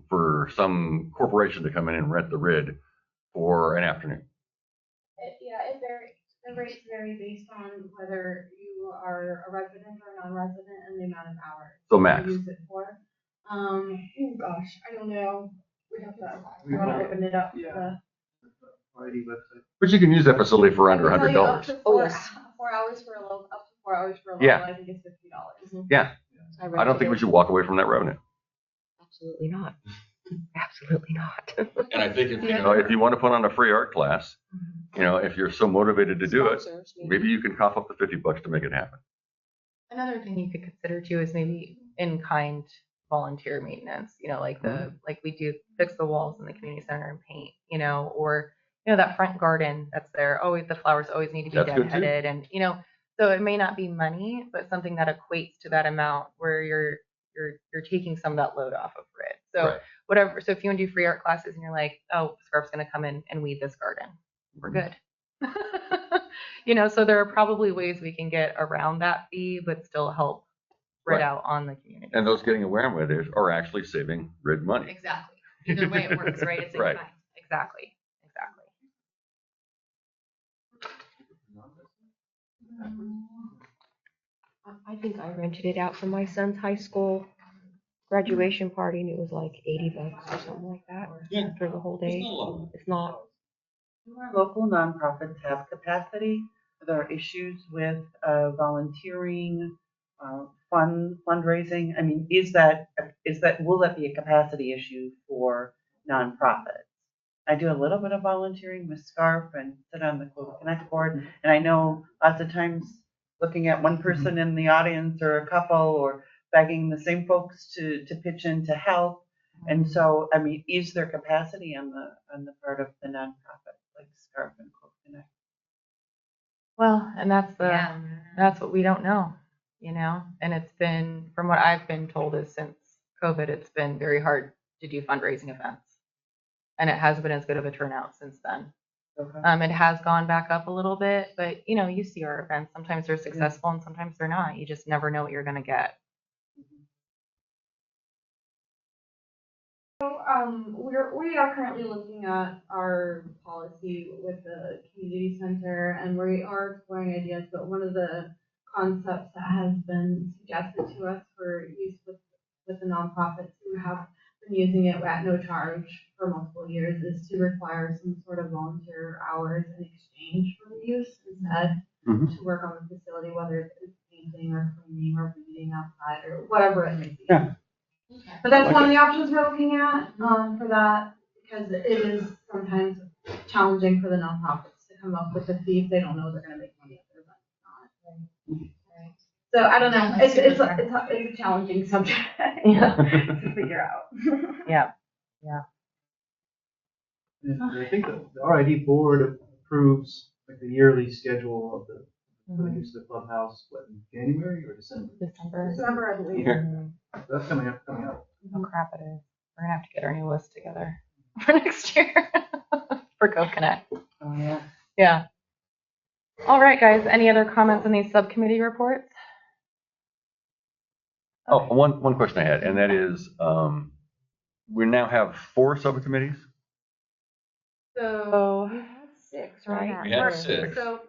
for some corporation to come in and rent the RID for an afternoon? It varies. The rates vary based on whether you are a resident or non-resident and the amount of hours So max. you use it for. Oh gosh, I don't know. We have to, we want to open it up. Yeah. RID website. But you can use that facility for under I can tell you up $100. to Oh, yes. 4 hours for a local, up to 4 hours for a Yeah. local, I think it's $50. Yeah, I don't think we should walk away from that revenue. Absolutely not. Absolutely not. And I think if you want to put on a free art class, if you're so motivated to do it, maybe you can cough up the $50 to make it happen. Another thing you could consider too is maybe in-kind volunteer maintenance, like like we do fix the walls in the community center and paint, or that front garden that's there. Always the flowers always need to be That's good, too. deadheaded, and so it may not be money, but something that equates to that amount where you're taking some of that load off of grid. So Right. whatever. So if you want to do free art classes and you're like, oh, Scarf's going to come in and weed this garden, we're good. So there are probably ways we can get around that fee, but still help spread Right. out on the community. And those getting away with it are actually saving grid money. Exactly. Either way it works, right? It's in Right. kind. Exactly. I think I rented it out for my son's high school graduation party, and it was like $80 or something like that for the whole day. It's not. Do our local nonprofits have capacity? Are there issues with volunteering, fundraising? I mean, will that be a capacity issue for nonprofits? I do a little bit of volunteering with Scarf and sit on the Cove Connect board, and I know lots of times looking at one person in the audience or a couple or begging the same folks to pitch in to help. And so, I mean, is there capacity on the part of the nonprofit like Scarf and Cove Connect? Well, and that's what we don't know, and it's been, from what I've been told, is since COVID, it's been very hard to do fundraising events. And it hasn't been as good of a turnout since then. Okay. It has gone back up a little bit, but you see our events. Sometimes they're successful and sometimes they're not. You just never know what you're going to get. So, we are currently looking at our policy with the community center, and we are exploring ideas, but one of the concepts that has been suggested to us for use with the nonprofits who have been using it at no charge for multiple years is to require some sort of volunteer hours in exchange for the use instead to work on the facility, whether it's painting or cleaning or weeding outside or whatever it may be. Yeah. But that's one of the options we're looking at for that, because it is sometimes challenging for the nonprofits to come up with a fee if they don't know they're going to make money if their event's not. Right. So I don't know. It's a challenging subject to figure out. Yeah. And I think the RID board approves like the yearly schedule of for the use of the clubhouse, in January or December? December, I believe. That's coming up. Oh crap, it is. We're gonna have to get our new list together for next year for Cove Connect. Oh yeah. Yeah. All right, guys. Any other comments on these subcommittee reports? Oh, one question I had, and that is, we now have 4 subcommittees. So We had 6, right? We had 6. So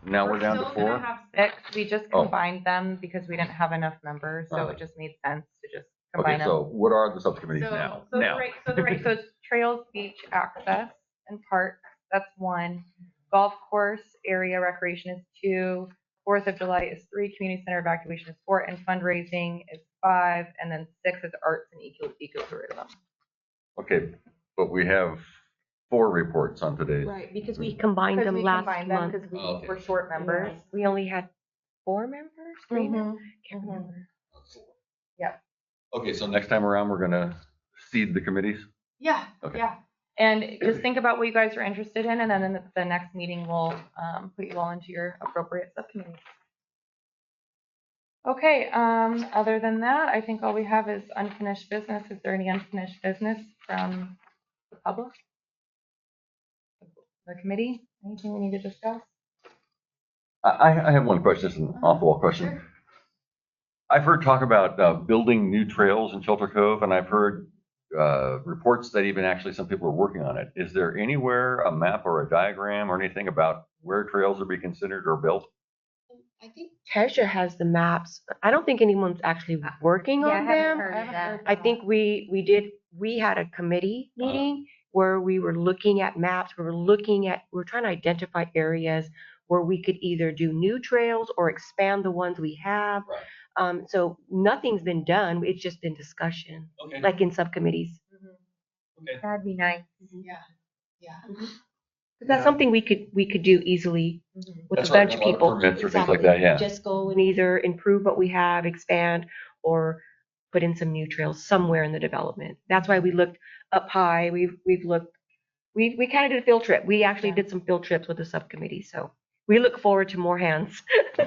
Now we're down to still 4. gonna have 6. We just Oh. combined them because we didn't have enough members, so it just made sense to just combine Okay, them. so what are the subcommittees now? So it's trails, beach access, and parks. That's 1. Golf course area recreation is 2. 4th of July is 3. Community center evacuation is 4, and fundraising is 5. And then 6 is arts and ecotourism. Okay, but we have 4 reports on today's. Right, because we combined them last month. because we Oh, okay. were short members. We only had 4 members, 3 members? Can't Mhm. remember. Yep. Okay, so next time around, we're gonna seed the committees? Yeah. Okay. Yeah. And just think about what you guys are interested in, and then in the next meeting, we'll put you all into your appropriate subcommittees. Okay, other than that, I think all we have is unfinished business. Is there any unfinished business from the public? The committee? Anything we need to discuss? I have one question, it's an off-the-wall question. I've heard talk about building new trails in Shelter Cove, and I've heard reports that even actually some people are working on it. Is there anywhere a map or a diagram or anything about where trails are being considered or built? I think Tesha has the maps. I don't think anyone's actually working Yeah, I on haven't them. heard of that. I think we had a committee meeting where we were looking at maps. We're trying to identify areas where we could either do new trails or expand the ones we have. Right. So nothing's been done. It's just been discussion, Okay. like in subcommittees. Okay. That'd be nice. That's something we could do easily with That's a right, bunch of a lot of people. permits or things like that, yeah. Just go and either improve what we have, expand, or put in some new trails somewhere in the development. That's why we looked up high. We kind of did a field trip. We actually did some field trips with the subcommittee. So we look forward to more hands. Do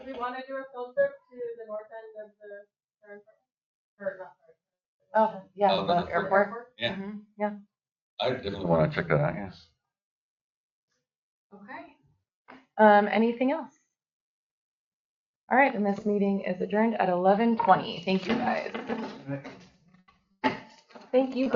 we want to do a field trip to the north end of the or not? Oh, yeah, Oh, the the airport. Yeah. Yeah. I definitely want to check that out, yes. Okay. Anything else? All right, and this meeting is adjourned at 11:20. Thank you, guys. Thank you.